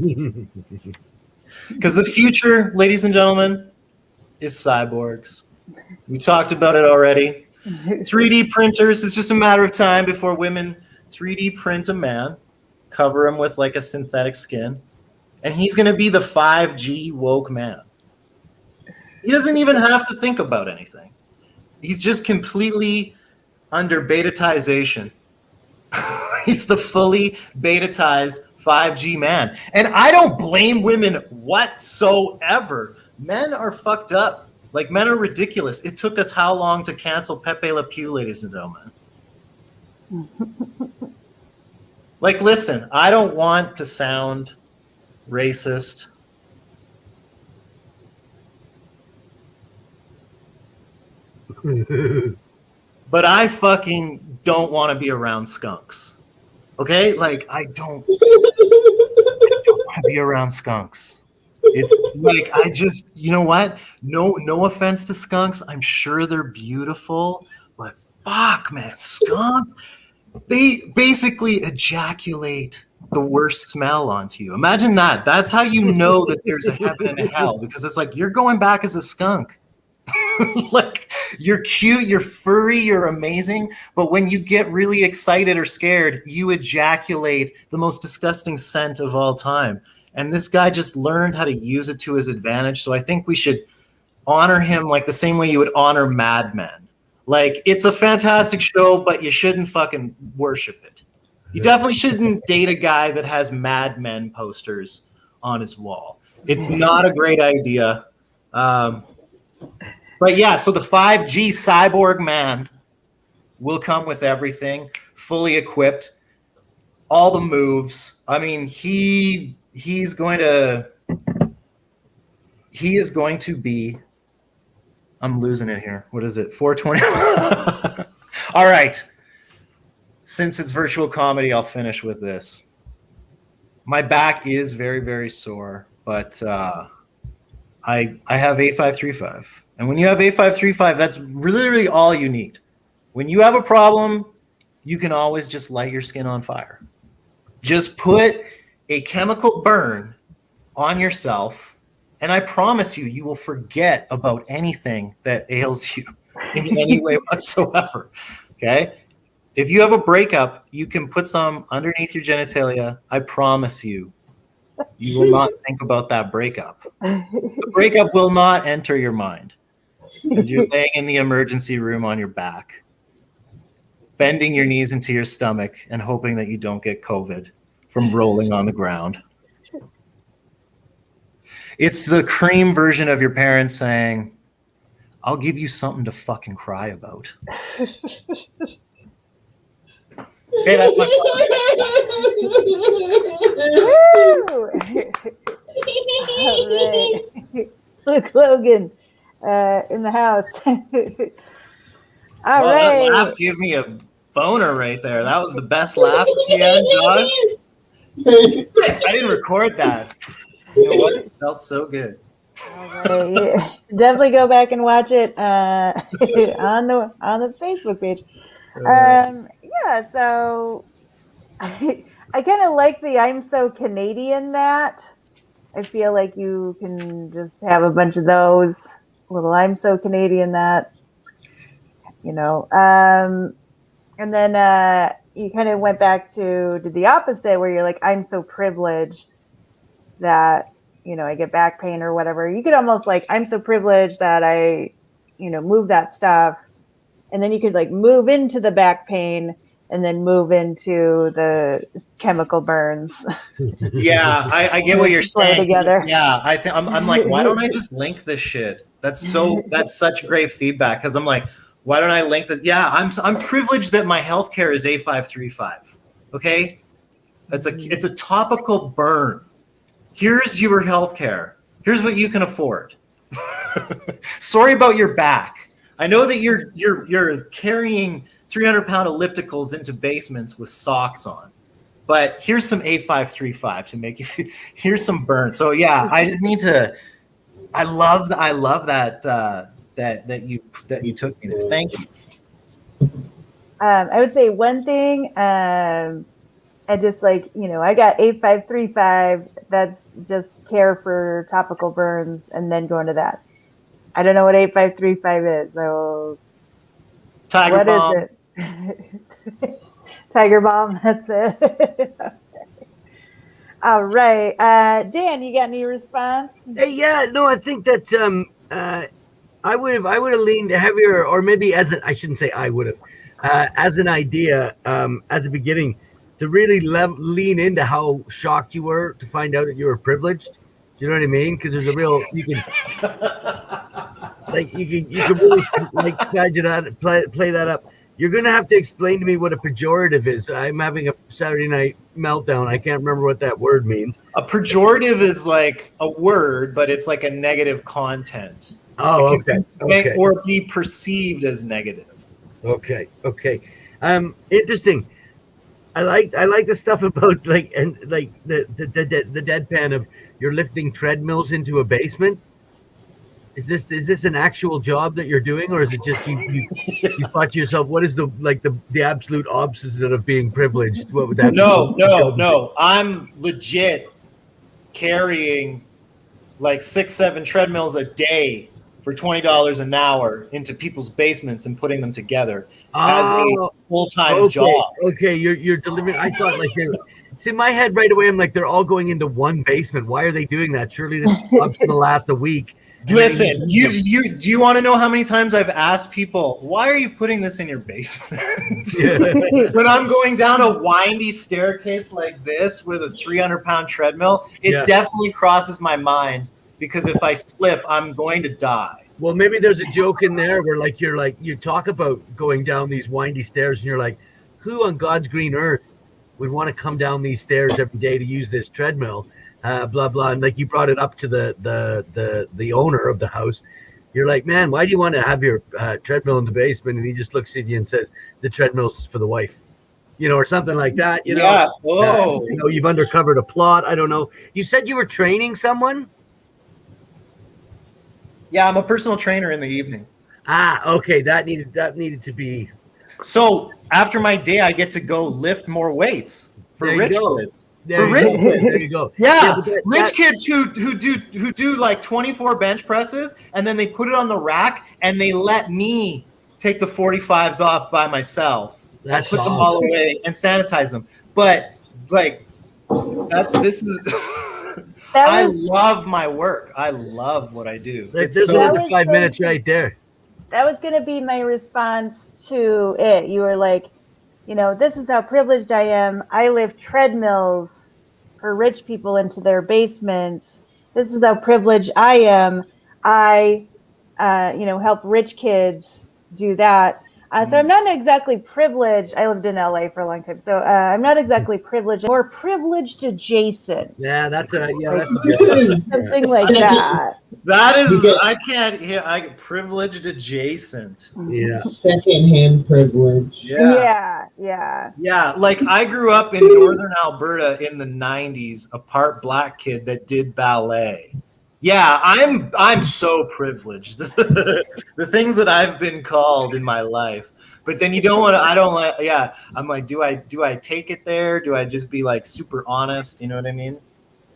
Because the future, ladies and gentlemen, is cyborgs. We talked about it already. 3D printers, it's just a matter of time before women 3D print a man, cover him with like a synthetic skin, and he's going to be the 5G woke man. He doesn't even have to think about anything. He's just completely under betatization. He's the fully betatized 5G man. And I don't blame women whatsoever. Men are fucked up. Like, men are ridiculous. It took us how long to cancel Pepe Le Pew, ladies and gentlemen? Like, listen, I don't want to sound racist. But I fucking don't want to be around skunks. Okay? Like, I don't want to be around skunks. It's like, I just, you know what? No offense to skunks. I'm sure they're beautiful, but fuck, man, skunks, they basically ejaculate the worst smell onto you. Imagine that. That's how you know that there's a heaven and a hell, because it's like, you're going back as a skunk. Like, you're cute, you're furry, you're amazing, but when you get really excited or scared, you ejaculate the most disgusting scent of all time. And this guy just learned how to use it to his advantage. So I think we should honor him like the same way you would honor Mad Men. Like, it's a fantastic show, but you shouldn't fucking worship it. You definitely shouldn't date a guy that has Mad Men posters on his wall. It's not a great idea. But yeah, so the 5G cyborg man will come with everything, fully equipped, all the moves. I mean, he is going to be, I'm losing it here. What is it? 420. All right. Since it's virtual comedy, I'll finish with this. My back is very, very sore, but I have A535. And when you have A535, that's literally all you need. When you have a problem, you can always just light your skin on fire. Just put a chemical burn on yourself, and I promise you, you will forget about anything that ails you in any way whatsoever. Okay? If you have a breakup, you can put some underneath your genitalia. I promise you, you will not think about that breakup. The breakup will not enter your mind as you're laying in the emergency room on your back, bending your knees into your stomach and hoping that you don't get COVID from rolling on the ground. It's the cream version of your parents saying, "I'll give you something to fucking cry about." Okay, that's my Woo! All right. Luke Logan in the house. All That right. laugh gave me a boner right there. That was the best laugh at the end, Josh. I didn't record that. You know what? It felt so good. All right. Yeah. Definitely go back and watch it on the Facebook page. Yeah, so I kind of like the I'm so Canadian that. I feel like you can just have a bunch of those little I'm so Canadian that, and then you kind of went back to the opposite where you're like, I'm so privileged that, I get back pain or whatever. You could almost like, I'm so privileged that I, move that stuff. And then you could like move into the back pain and then move into the chemical burns. Yeah, I get what you're saying. Together. Yeah, I'm like, why don't I just link this shit? That's such great feedback because I'm like, why don't I link this? Yeah, I'm privileged that my healthcare is A535. Okay, it's a topical burn. Here's your healthcare. Here's what you can afford. Sorry about your back. I know that you're carrying 300-pound ellipticals into basements with socks on, but here's some A535 to make you feel. Here's some burn. So yeah, I just need to. I love that that you took me there. Thank you. I would say one thing. I just like, I got 8535. That's just care for topical burns and then go into that. I don't know what 8535 is. So Tiger what Balm. Is it? Tiger Balm. That's it. All right. Dan, you got any response? Hey, yeah, no, I think that I would have leaned heavier, or maybe I shouldn't say I would have, as an idea at the beginning, to really lean into how shocked you were to find out that you were privileged. Do you know what I mean? Because there's a real you can really like play that up. You're gonna have to explain to me what a pejorative is. I'm having a Saturday night meltdown. I can't remember what that word means. A pejorative is like a word, but it's like a negative content. Oh, okay. Or be perceived as negative. Okay. Interesting. I like the stuff about the deadpan of you're lifting treadmills into a basement. Is this an actual job that you're doing, or is it just you thought to yourself, what is the absolute opposite of being privileged? What would that be? No. I'm legit carrying like 6-7 treadmills a day for $20 an hour into people's basements and putting them together as a full-time job. Okay, you're delivering. I thought it's in my head right away. I'm like, they're all going into one basement. Why are they doing that? Surely this job's gonna last a week. Listen, do you want to know how many times I've asked people, why are you putting this in your basement? When I'm going down a windy staircase like this with a 300-pound treadmill, it definitely crosses my mind because if I slip, I'm going to die. Well, maybe there's a joke in there where you talk about going down these windy stairs and you're like, who on God's green earth would want to come down these stairs every day to use this treadmill? Blah blah, and like you brought it up to the owner of the house. You're like, man, why do you want to have your treadmill in the basement? And he just looks at you and says, the treadmill's for the wife, or something like that. Yeah. Whoa. You've uncovered a plot. I don't know. You said you were training someone. Yeah, I'm a personal trainer in the evening. Okay, that needed to be. So after my day, I get to go lift more weights for rich kids. There you go. Yeah, rich kids who do like 24 bench presses and then they put it on the rack and they let me take the 45s off by myself. That's put them all away and sanitize them. But this is. I love my work. I love what I do. There's another 5 minutes right there. That was going to be my response to it. You were like, this is how privileged I am. I lift treadmills for rich people into their basements. this is how privileged I am. I, help rich kids do that. So I'm not exactly privileged. I lived in LA for a long time, so I'm not exactly privileged. More privileged adjacent. Yeah, that's a This good is something like second- that. That is, Because- I can't hear. I privileged adjacent. Yeah. secondhand privilege. Yeah, like I grew up in northern Alberta in the 90s, a part black kid that did ballet. Yeah, I'm so privileged. The things that I've been called in my life. But then you don't want to, I don't like, yeah, I'm like, do I take it there? Do I just be like super honest? You know what I mean?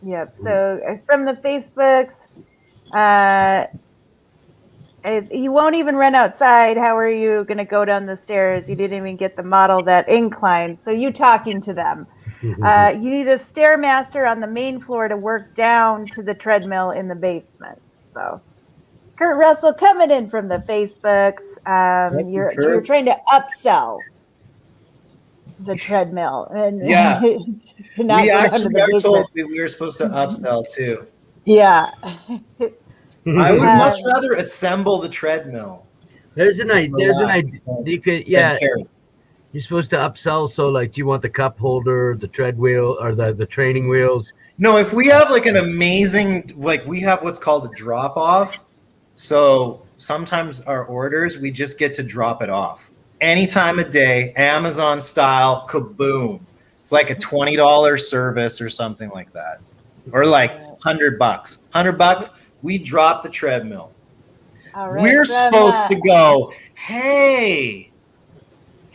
Yep. So from the Facebooks, you won't even run outside. How are you going to go down the stairs? You didn't even get the model that inclines. So you talking to them. You need a stairmaster on the main floor to work down to the treadmill in the basement. So Kurt Russell coming in from the Facebooks. You're trying to upsell the treadmill, and Yeah. to not We go down to actually the are basement. told we were supposed to upsell too. Yeah. I would much rather assemble the treadmill. There's an idea. You could, yeah. than carry. You're supposed to upsell. So, like, do you want the cup holder, the tread wheel, or the training wheels? No, if we have like an amazing, like we have what's called a drop off. So sometimes our orders, we just get to drop it off any time of day, Amazon style, kaboom. It's like a $20 service or something like that. Or like $100. $100, we drop the treadmill. All right, We're from, supposed to go, hey.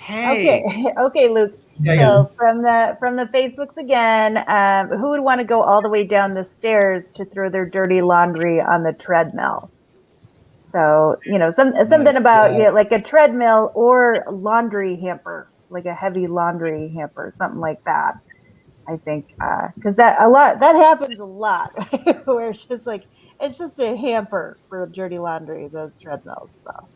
Okay, Luke. So from the Facebooks again, who would want to go all the way down the stairs to throw their dirty laundry on the treadmill? So something about like a treadmill or laundry hamper, like a heavy laundry hamper, something like that. I think because that happens a lot where it's just a hamper for dirty laundry, those treadmills. So.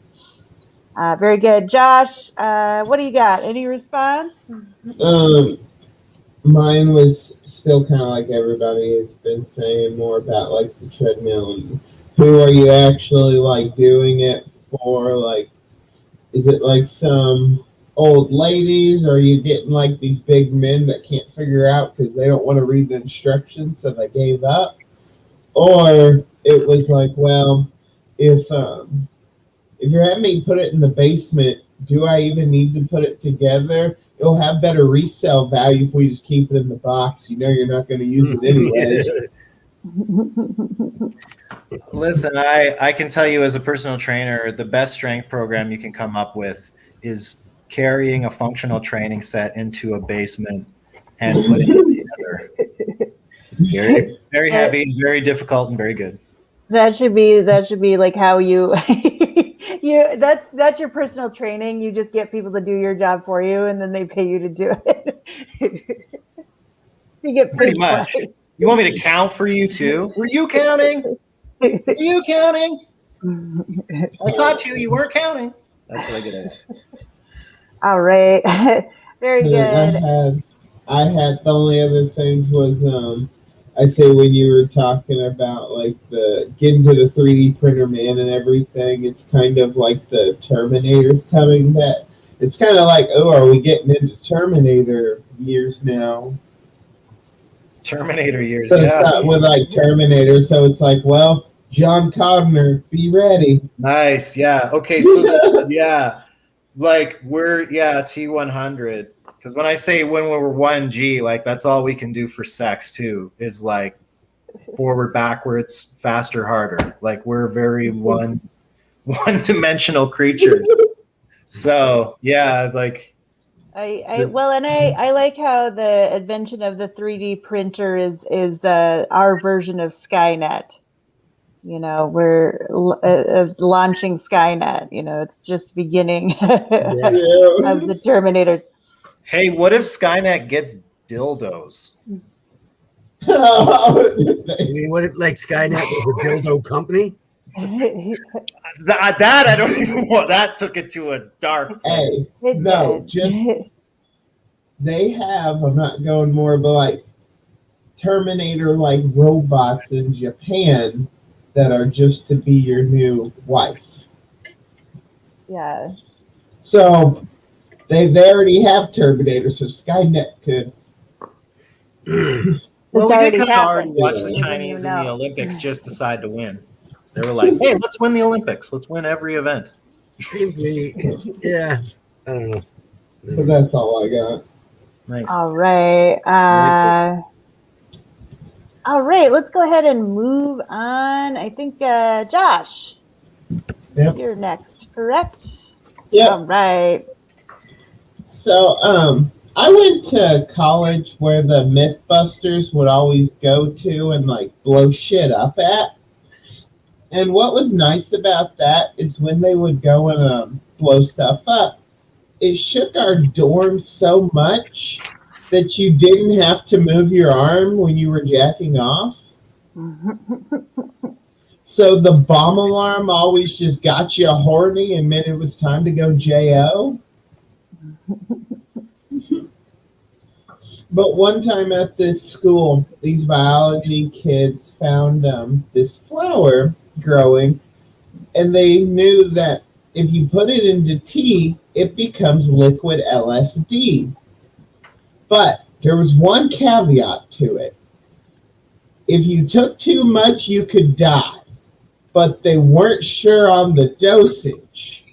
Very good. Josh, what do you got? Any response? Mine was still kind of like everybody has been saying, more about like the treadmill and who are you actually like doing it for? Like, is it like some old ladies, or are you getting like these big men that can't figure out because they don't want to read the instructions, so they gave up? Or it was like, well, if you're having me put it in the basement, do I even need to put it together? It'll have better resale value if we just keep it in the box. You know you're not going to use it anyways. Listen, I can tell you as a personal trainer, the best strength program you can come up with is carrying a functional training set into a basement and putting it together. It's very, very heavy, very difficult, and very good. That should be like how you that's your personal training. You just get people to do your job for you, and then they pay you to do it. So you get paid Pretty much. twice. You want me to count for you too? Were you counting? Were you counting? I caught you. You weren't counting. That's what I get at. All right. Very good. I had the only other things was I say when you were talking about like the getting to the 3D printer man and everything, it's kind of like the Terminator's coming back. It's kind of like, oh, are we getting into Terminator years now? Terminator years, So yeah. it's not with like Terminator, so it's like, well, John Connor, be ready. Nice, yeah. Okay, so yeah, like we're T100. Because when I say when we're 1G, like that's all we can do for sex too, is like forward, backwards, faster, harder. Like we're very one-dimensional creatures. So yeah, like I like how the invention of the 3D printer is our version of Skynet. We're launching Skynet. It's just beginning of the Terminators. Hey, what if Skynet gets dildos? I mean, what if like Skynet was a dildo company? That I don't even want. That took it to a dark place. Hey, no, just they have. I'm not going more, but like Terminator-like robots in Japan that are just to be your new wife. Yeah. So they already have Terminator, so Skynet could. Well, It's we did already kind of already happened. watch the Wouldn't you Chinese in the know? Olympics just decide to win. They were like, "Hey, let's win the Olympics. Let's win every event." Seems to be, yeah. I don't know. But that's all I got. Nice. All right. All right. Let's go ahead and move on. I think Josh, Yep. you're next, correct? Yep. All right. So, I went to college where the Mythbusters would always go to and like blow shit up at. And what was nice about that is when they would go and blow stuff up, it shook our dorm so much that you didn't have to move your arm when you were jacking off. So the bomb alarm always just got you horny and meant it was time to go J.O. But one time at this school, these biology kids found this flower growing, and they knew that if you put it into tea, it becomes liquid LSD. But there was one caveat to it. If you took too much, you could die. But they weren't sure on the dosage.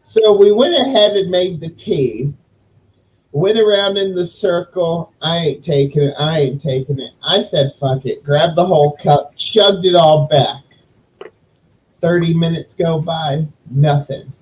So we went ahead and made the tea. Went around in the circle. I ain't taking it. I said, fuck it. Grabbed the whole cup, chugged it all back. 30 minutes go by, nothing.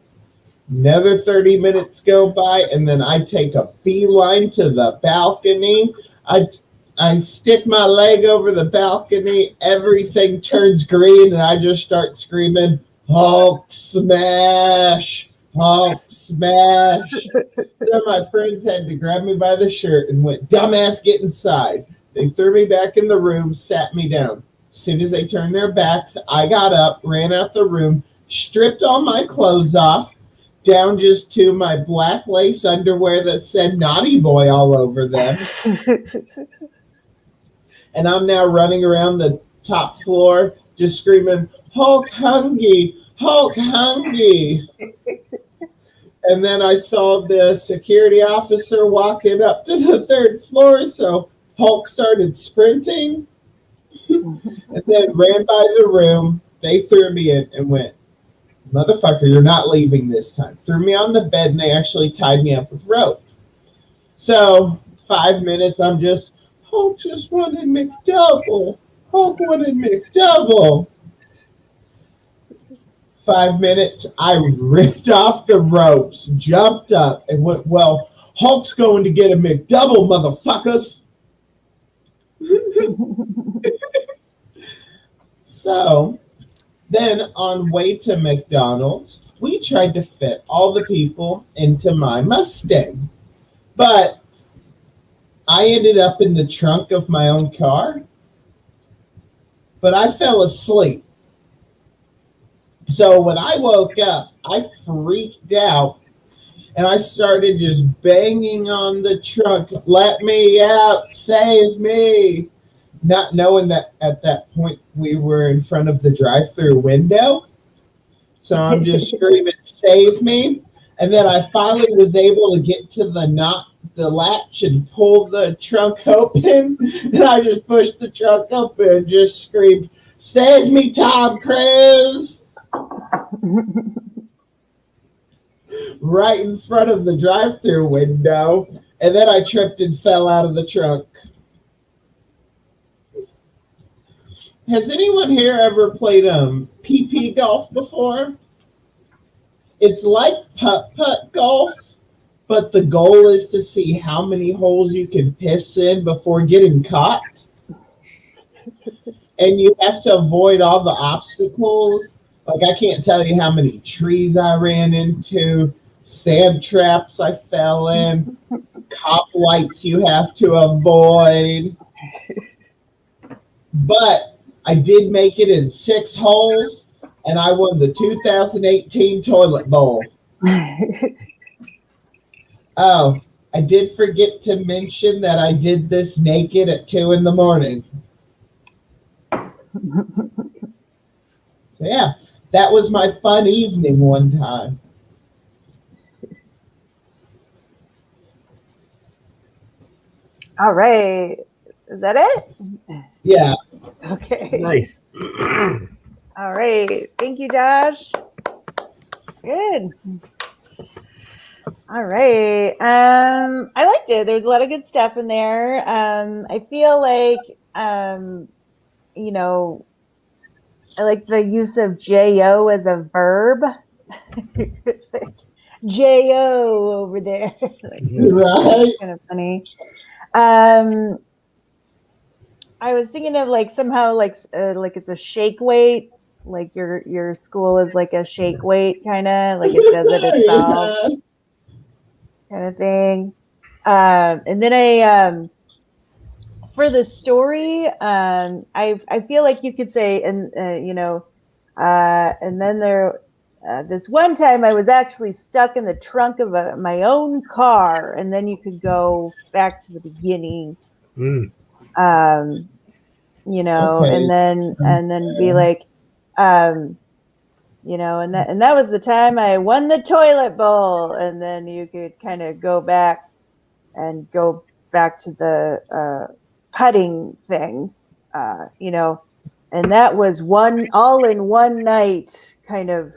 Another 30 minutes go by, and then I take a beeline to the balcony. I stick my leg over the balcony. Everything turns green, and I just start screaming, Hulk smash! Hulk smash! So my friends had to grab me by the shirt and went, dumbass, get inside. They threw me back in the room, sat me down. As soon as they turned their backs, I got up, ran out the room, stripped all my clothes off, down just to my black lace underwear that said naughty boy all over them. And I'm now running around the top floor just screaming, Hulk hungry, Hulk hungry. And then I saw the security officer walking up to the third floor, so Hulk started sprinting and then ran by the room. They threw me in and went, motherfucker, you're not leaving this time. Threw me on the bed, and they actually tied me up with rope. So 5 minutes, I'm just, Hulk just wanted McDouble. Hulk wanted McDouble. 5 minutes, I ripped off the ropes, jumped up, and went, well, Hulk's going to get a McDouble, motherfuckers. So, then on way to McDonald's, we tried to fit all the people into my Mustang. But I ended up in the trunk of my own car. But I fell asleep. So when I woke up, I freaked out. And I started just banging on the trunk. Let me out. Save me. Not knowing that at that point we were in front of the drive-through window. So I'm just screaming, save me. And then I finally was able to get to the latch and pull the trunk open. And I just pushed the trunk open and just screamed, save me, Tom Cruise. Right in front of the drive-through window. And then I tripped and fell out of the trunk. Has anyone here ever played PP golf before? It's like putt-putt golf, but the goal is to see how many holes you can piss in before getting caught. And you have to avoid all the obstacles. Like, I can't tell you how many trees I ran into, sand traps I fell in, cop lights you have to avoid. But I did make it in 6 holes, and I won the 2018 toilet bowl. Oh, I did forget to mention that I did this naked at 2 a.m. So yeah, that was my fun evening one time. All right. Is that it? Yeah. Okay. Nice. All right. Thank you, Josh. Good. All right. I liked it. There's a lot of good stuff in there. I feel like, you know, I like the use of JO as a verb. Like, JO over there. Like, Right. kind of funny. I was thinking of like somehow like it's a shake weight. Like your school is like a shake weight kind of like it does it itself Yeah. kind of thing. And then I for the story, I feel like you could say and and then there this one time I was actually stuck in the trunk of my own car, and then you could go back to the beginning. Mm. Okay. And then be like, and that was the time I won the toilet bowl, and then you could kind of go back to the putting thing, and that was all in one night, kind of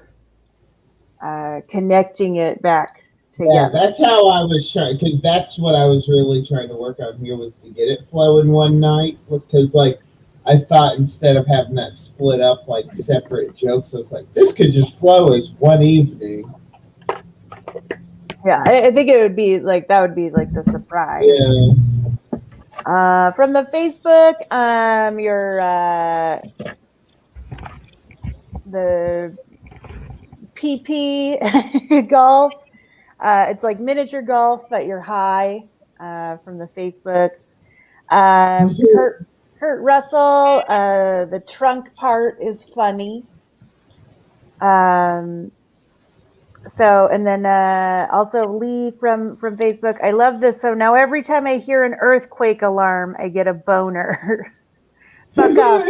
connecting it back together. Yeah, that's how I was trying, because that's what I was really trying to work on here, was to get it flowing one night. Because, like, I thought instead of having that split up like separate jokes, I was like, this could just flow as one evening. Yeah, I think it would be like that would be like the surprise. Yeah. From the Facebook, the PP golf. It's like miniature golf, but you're high. From the Facebooks. Kurt Russell. The trunk part is funny. So, and then also Lee from Facebook. I love this. So now every time I hear an earthquake alarm, I get a boner. Fuck off.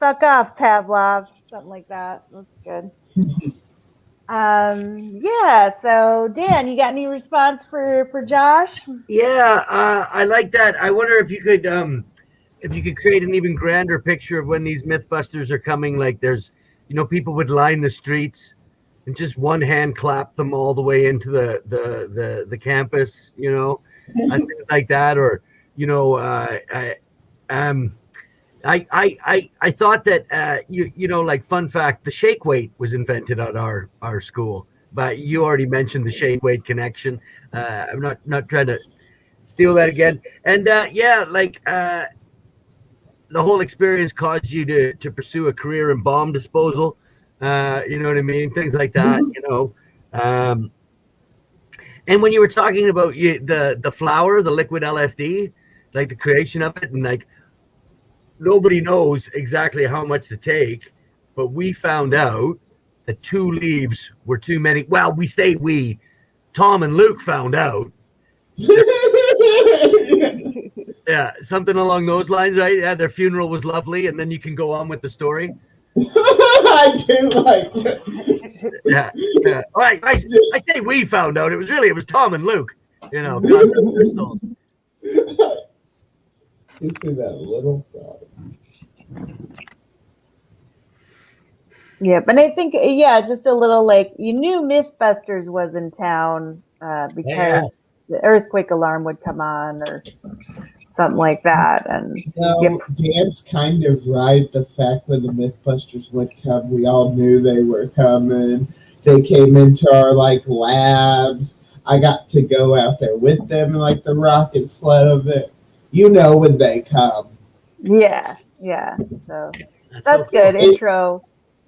Fuck off, Pavlov. Something like that. That's good. Yeah. So Dan, you got any response for Josh? Yeah, I like that. I wonder if you could create an even grander picture of when these Mythbusters are coming. Like there's, people would line the streets and just one hand clap them all the way into the campus, I think like that. Or, I thought that, like fun fact, the shake weight was invented at our school, but you already mentioned the shake weight connection. I'm not trying to steal that again. And the whole experience caused you to pursue a career in bomb disposal. You know what I mean? Things like that, and when you were talking about the flower, the liquid LSD, like the creation of it, and like nobody knows exactly how much to take, but we found out that 2 leaves were too many. Well, Tom and Luke found out. Yeah, something along those lines, right? Yeah, their funeral was lovely, and then you can go on with the story. I do like it. Yeah. All right, I say we found out. It was Tom and Luke. God rest their souls. You see that little dog. Yeah, but I think just a little like you knew Mythbusters was in town because the earthquake alarm would come on or something like that, and Dan's kind of right. The fact when the Mythbusters would come, we all knew they were coming. They came into our labs. I got to go out there with them like the rocket sled of it. When they come. Yeah. So that's good. Intro.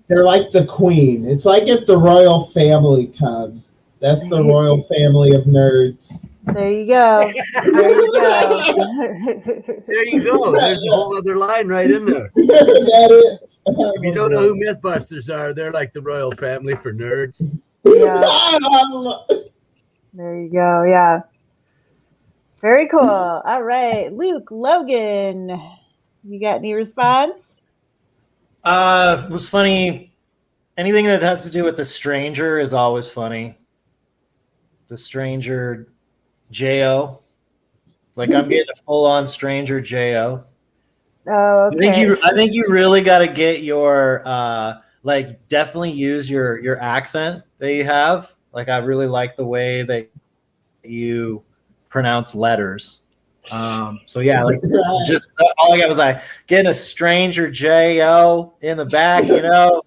They're like the queen. It's like if the royal family comes. That's the royal family of nerds. There you go. There you go. There's a whole other line right in there. If you don't know who Mythbusters are, they're like the royal family for nerds. Yeah. There you go. Yeah. Very cool. All right, Luke, Logan, you got any response? It was funny. Anything that has to do with the stranger is always funny. The stranger, Jo. Like I'm getting a full-on stranger, Jo. Oh, okay. I think you really got to get your like definitely use your accent that you have. Like I really like the way that you pronounce letters. So yeah, like just all I got was like getting a stranger Jo in the back. You know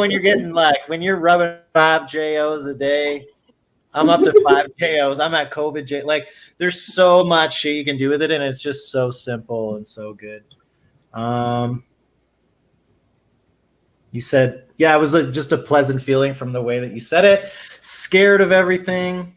when you're getting like when you're rubbing 5 JOs a day. I'm up to 5 JOs. I'm at COVID J. Like there's so much shit you can do with it, and it's just so simple and so good. You said, yeah, it was just a pleasant feeling from the way that you said it. Scared of everything.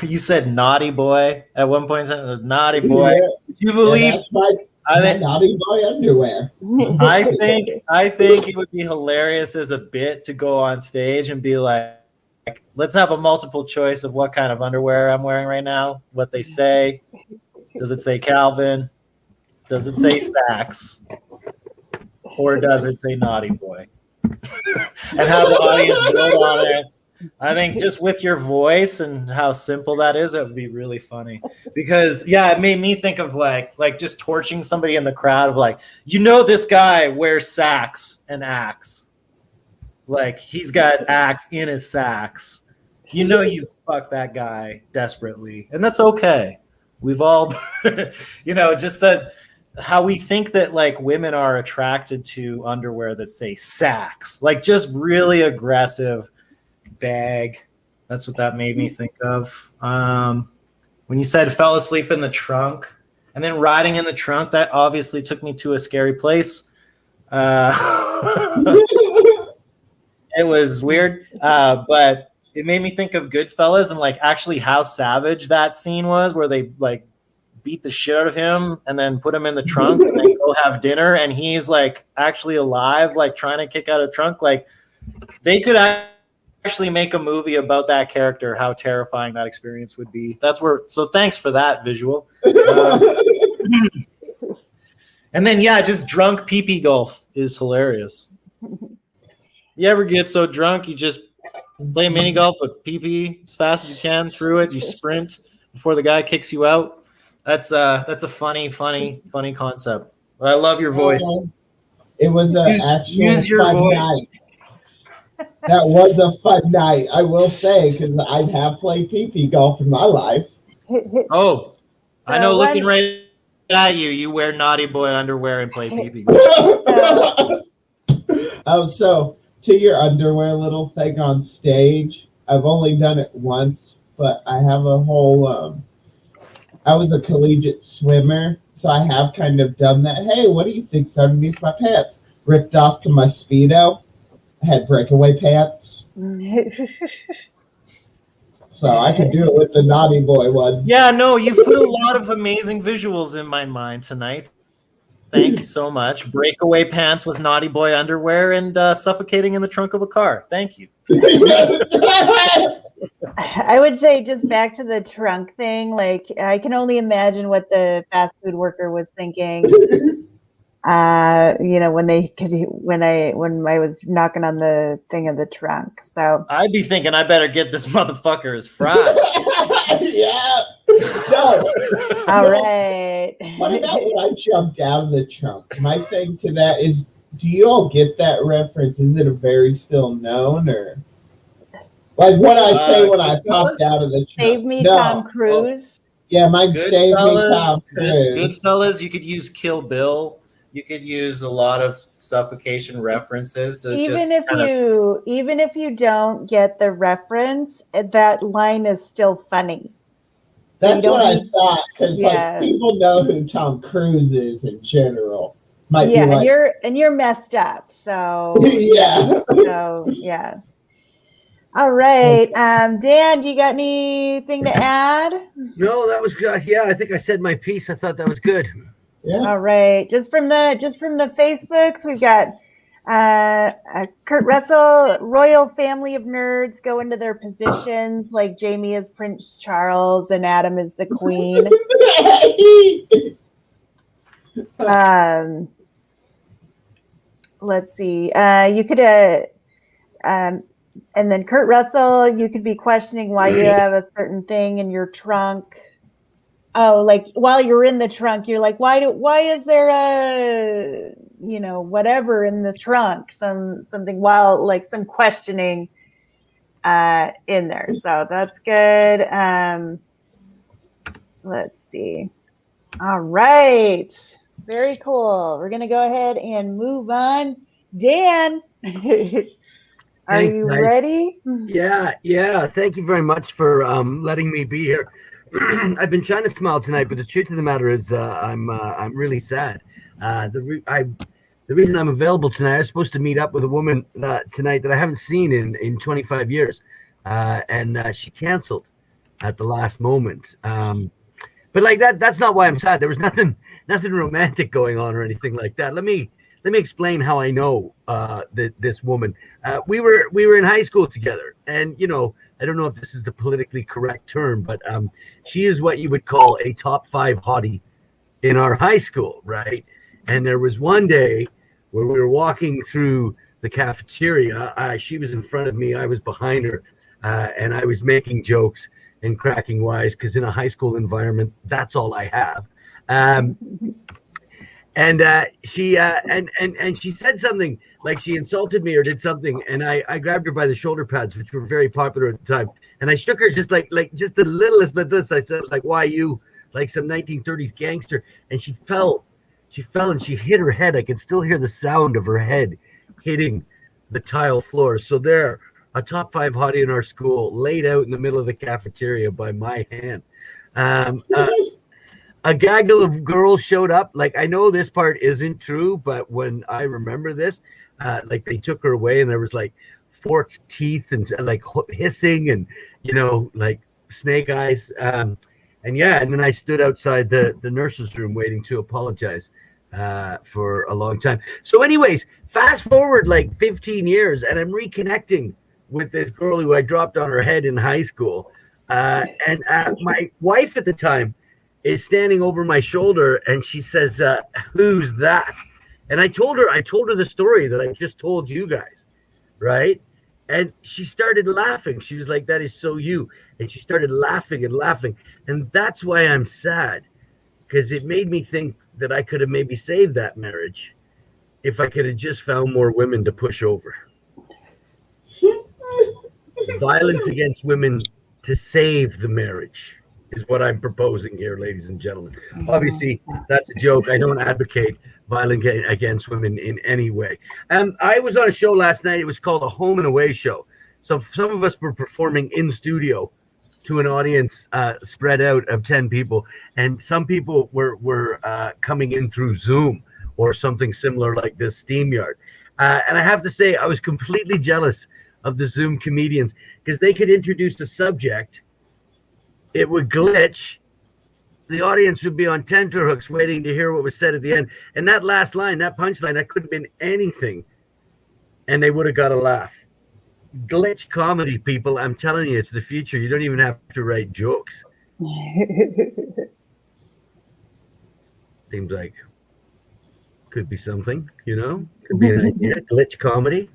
You said naughty boy at one point. Naughty boy. Yeah. Would you believe? That's my naughty boy underwear. I think it would be hilarious as a bit to go on stage and be like, let's have a multiple choice of what kind of underwear I'm wearing right now. What they say. Does it say Calvin? Does it say Saks? Or does it say naughty boy? And have the audience vote on it. I think just with your voice and how simple that is, it would be really funny. Because yeah, it made me think of like just torching somebody in the crowd of like, this guy wears Saks and Axe. Like he's got Axe in his Saks. You fuck that guy desperately. And that's okay. We've all just that how we think that like women are attracted to underwear that say Saks, like just really aggressive bag. That's what that made me think of. When you said fell asleep in the trunk and then riding in the trunk, that obviously took me to a scary place. It was weird, but it made me think of Goodfellas and like actually how savage that scene was, where they like beat the shit out of him and then put him in the trunk and then go have dinner, and he's like actually alive, like trying to kick out a trunk. Like they could actually make a movie about that character, how terrifying that experience would be. So thanks for that visual. And then yeah, just drunk pee-pee golf is hilarious. You ever get so drunk you just play mini golf with pee-pee as fast as you can through it, you sprint before the guy kicks you out? That's a funny concept. But I love your voice. It was an actual fun night. That was a fun night, I will say, because I have played pee-pee golf in my life. Oh, so I know. Looking right at you, you wear naughty boy underwear and play pee-pee. So to your underwear little thing on stage, I've only done it once, but I have a whole. I was a collegiate swimmer, so I have kind of done that. Hey, what do you think's underneath my pants? Ripped off to my Speedo. I had breakaway pants. So I could do it with the naughty boy one. Yeah, no, you've put a lot of amazing visuals in my mind tonight. Thank you so much. Breakaway pants with naughty boy underwear and suffocating in the trunk of a car. Thank you. I would say just back to the trunk thing. Like I can only imagine what the fast food worker was thinking. When I was knocking on the thing of the trunk. So I'd be thinking I better get this motherfucker as fried. Yeah. No. All right. What about when I jumped out of the trunk? My thing to that is, do you all get that reference? Is it a very still known or like what I say when I popped out of the trunk? Save me, Tom Cruise. Yeah, mine Save Me, Tom Cruise. Goodfellas, you could use Kill Bill. You could use a lot of suffocation references to even if you don't get the reference, that line is still funny. So that's what I thought, because like people know who Tom Cruise is in general. Might be like, and you're messed up. So yeah. So yeah. All right, Dan, do you got anything to add? No, that was good. Yeah, I think I said my piece. I thought that was good. Yeah. All right, just from the Facebooks, we've got Kurt Russell, royal family of nerds go into their positions, like Jamie is Prince Charles and Adam is the Queen. Let's see. You could, and then Kurt Russell, you could be questioning why you have a certain thing in your trunk. Oh, like while you're in the trunk, you're like, why is there a, whatever in the trunk? Something while like some questioning in there. So that's good. Let's see. All right. Very cool. We're gonna go ahead and move on. Dan, are you ready? Yeah. Thank you very much for letting me be here. I've been trying to smile tonight, but the truth of the matter is, I'm really sad. The reason I'm available tonight, I was supposed to meet up with a woman tonight that I haven't seen in 25 years, and she canceled at the last moment. But like that's not why I'm sad. There was nothing romantic going on or anything like that. Let me explain how I know this woman. We were in high school together, and I don't know if this is the politically correct term, but she is what you would call a top 5 hottie in our high school, right? And there was one day where we were walking through the cafeteria. She was in front of me, I was behind her, and I was making jokes and cracking wise because in a high school environment, that's all I have. She said something like she insulted me or did something, and I grabbed her by the shoulder pads, which were very popular at the time, and I shook her just like just the littlest bit. This I said, I was like, "Why you like some 1930s gangster?" And she fell and she hit her head. I could still hear the sound of her head hitting the tile floor. So there, a top 5 hottie in our school, laid out in the middle of the cafeteria by my hand. A gaggle of girls showed up. Like, I know this part isn't true, but when I remember this, like they took her away and there was like forked teeth and like hissing and, like snake eyes. And then I stood outside the nurse's room waiting to apologize for a long time. So anyways, fast forward like 15 years and I'm reconnecting with this girl who I dropped on her head in high school. And my wife at the time is standing over my shoulder and she says, "Who's that?" And I told her the story that I just told you guys, right? And she started laughing. She was like, "That is so you." And she started laughing and laughing. And that's why I'm sad, because it made me think that I could have maybe saved that marriage if I could have just found more women to push over. Violence against women to save the marriage is what I'm proposing here, ladies and gentlemen. Obviously, that's a joke. I don't advocate violence against women in any way. I was on a show last night. It was called a home and away show. So some of us were performing in studio to an audience spread out of 10 people. And some people were coming in through Zoom or something similar like this SteamYard. And I have to say, I was completely jealous of the Zoom comedians because they could introduce a subject, it would glitch, the audience would be on tenterhooks waiting to hear what was said at the end, and that last line, that punchline, that could have been anything and they would have got a laugh. Glitch comedy, people, I'm telling you, it's the future. You don't even have to write jokes. Seems like could be something, could be an idea. Glitch comedy.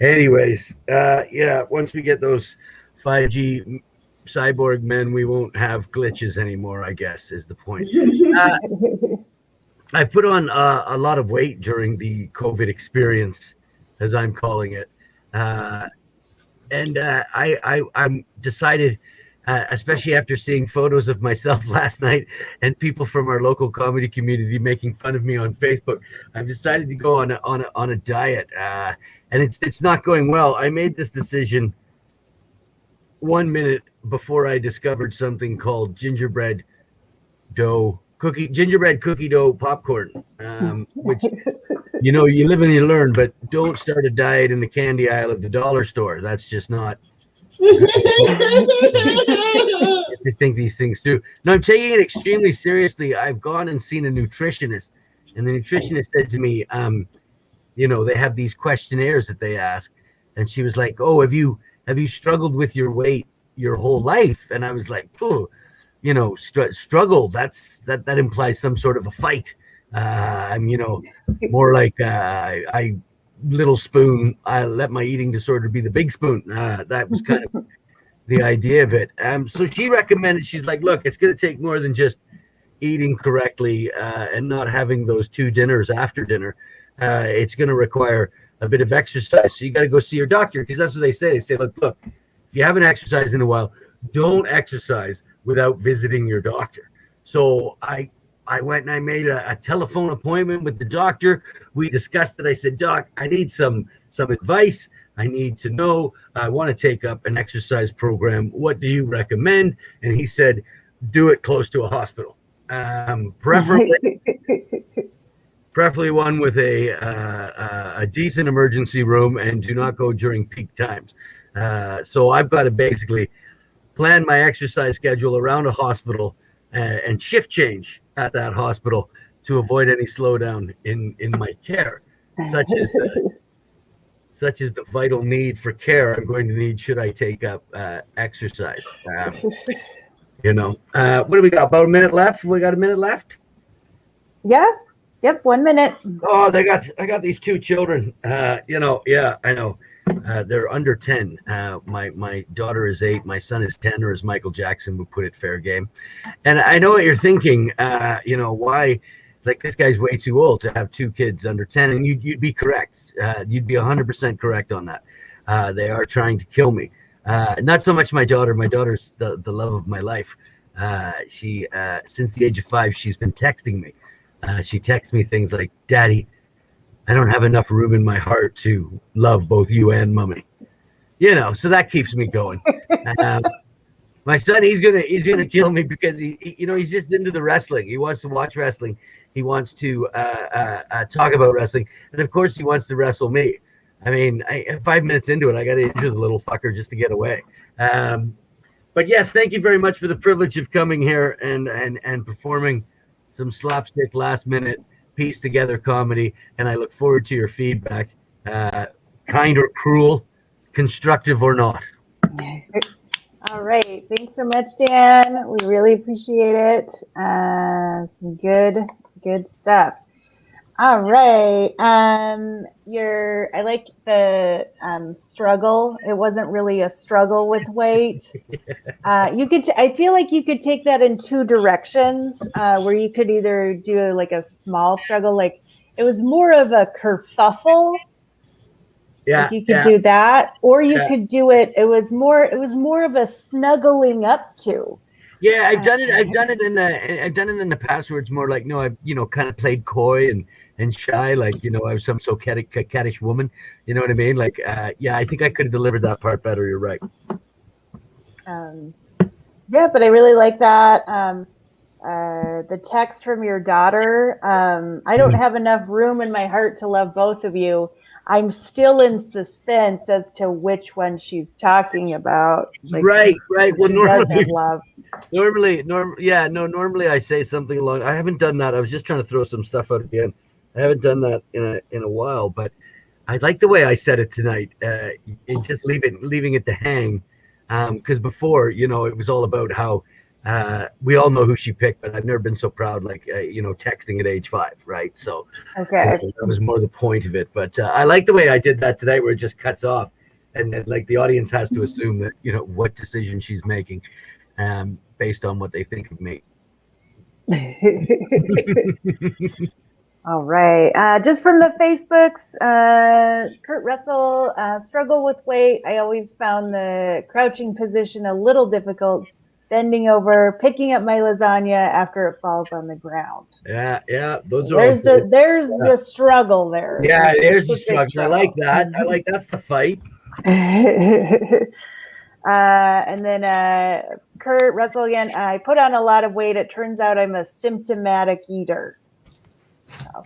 Anyways, once we get those 5G cyborg men, we won't have glitches anymore, I guess, is the point. I put on a lot of weight during the COVID experience, as I'm calling it. And I'm decided, especially after seeing photos of myself last night and people from our local comedy community making fun of me on Facebook, I've decided to go on a diet, and it's not going well. I made this decision 1 minute before I discovered something called gingerbread cookie dough popcorn, which you live and you learn, but don't start a diet in the candy aisle of the dollar store. That's just not I think these things through. No, I'm taking it extremely seriously. I've gone and seen a nutritionist, and the nutritionist said to me, they have these questionnaires that they ask. And she was like, "Oh, have you struggled with your weight your whole life?" And I was like, "Oh, struggle. That implies some sort of a fight. I'm, more like I little spoon. I let my eating disorder be the big spoon. That was kind of the idea of it." So she recommended. She's like, "Look, it's going to take more than just eating correctly and not having those 2 dinners after dinner. It's going to require a bit of exercise. So you got to go see your doctor," because that's what they say. They say, look, if you haven't exercised in a while, don't exercise without visiting your doctor. So I went and I made a telephone appointment with the doctor. We discussed it. I said, "Doc, I need some advice. I need to know. I want to take up an exercise program. What do you recommend?" And he said, "Do it close to a hospital. Preferably one with a decent emergency room, and do not go during peak times." So I've got to basically plan my exercise schedule around a hospital and shift change at that hospital to avoid any slowdown in my care, such as the vital need for care I'm going to need should I take up exercise. What do we got? About a minute left? We got a minute left? Yeah. Yep. 1 minute. Oh, I got these 2 children. Yeah, I know. They're under 10. My daughter is 8. My son is 10, or as Michael Jackson would put it, fair game. And I know what you're thinking. Why? Like, this guy's way too old to have 2 kids under 10. And you'd be correct. You'd be 100% correct on that. They are trying to kill me. Not so much my daughter. My daughter's the love of my life. She since the age of 5, she's been texting me. She texts me things like, "Daddy, I don't have enough room in my heart to love both you and Mommy." So that keeps me going. My son, he's gonna kill me because he's just into the wrestling. He wants to watch wrestling. He wants to talk about wrestling, and of course, he wants to wrestle me. I mean, 5 minutes into it, I got to injure the little fucker just to get away. But yes, thank you very much for the privilege of coming here and performing some slapstick last minute piece together comedy, and I look forward to your feedback, kind or cruel, constructive or not. All right. Thanks so much, Dan. We really appreciate it. Some good stuff. All right. I like the struggle. It wasn't really a struggle with weight. I feel like you could take that in 2 directions, where you could either do like a small struggle, like it was more of a kerfuffle. Yeah, like you could do that, or you could do it. It was more of a snuggling up to. Yeah, I've done it in the past where it's more like, no, I've kind of played coy and shy, like I was some so cattish woman. You know what I mean? Like, I think I could have delivered that part better. You're right. Yeah, but I really like that. The text from your daughter. I don't have enough room in my heart to love both of you. I'm still in suspense as to which one she's talking about. Like, right. Well, normally I say something along. I haven't done that. I was just trying to throw some stuff out at the end. I haven't done that in a while, but I like the way I said it tonight. And just leaving it to hang, because before, it was all about how we all know who she picked, but I've never been so proud, like texting at age 5, right? So okay, that was more the point of it. But I like the way I did that tonight, where it just cuts off, and then like the audience has to assume that what decision she's making, based on what they think of me. All right. Just from the Facebooks, Kurt Russell, struggle with weight. I always found the crouching position a little difficult, bending over, picking up my lasagna after it falls on the ground. Yeah. There's the struggle there. Yeah, there's the struggle. I like that. That's the fight. And then Kurt Russell again. I put on a lot of weight. It turns out I'm a symptomatic eater. So,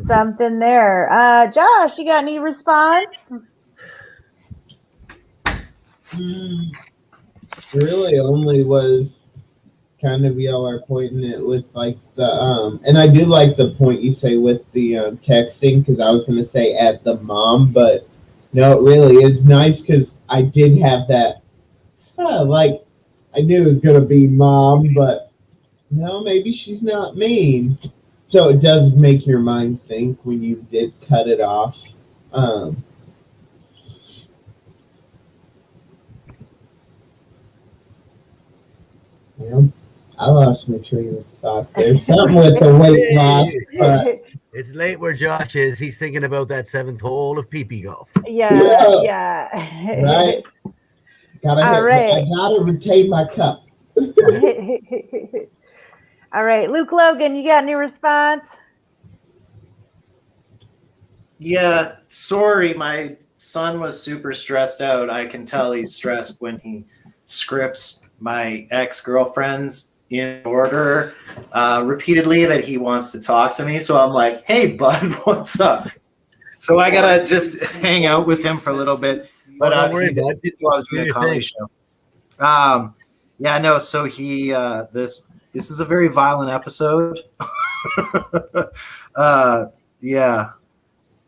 something there. Josh, you got any response? Really only was kind of y'all are pointing it with like the and I do like the point you say with the texting, because I was going to say add the mom, but no, it really is nice because I did have that like I knew it was going to be mom, but no, maybe she's not mean. So it does make your mind think when you did cut it off. Yeah, I lost my train of thought. There's something with the weight loss, but It's late where Josh is. He's thinking about that 7th hole of pee-pee golf. Yeah. right. All right. I gotta retain my cup. All right, Luke Logan, you got any response? Yeah, sorry, my son was super stressed out. I can tell he's stressed when he scripts my ex-girlfriends in order repeatedly that he wants to talk to me. So I'm like, hey, bud, what's up? So I got to just hang out with him for a little bit. But don't worry, he bud. didn't know I was doing a comedy show. Yeah, no, so he, this is a very violent episode. Yeah.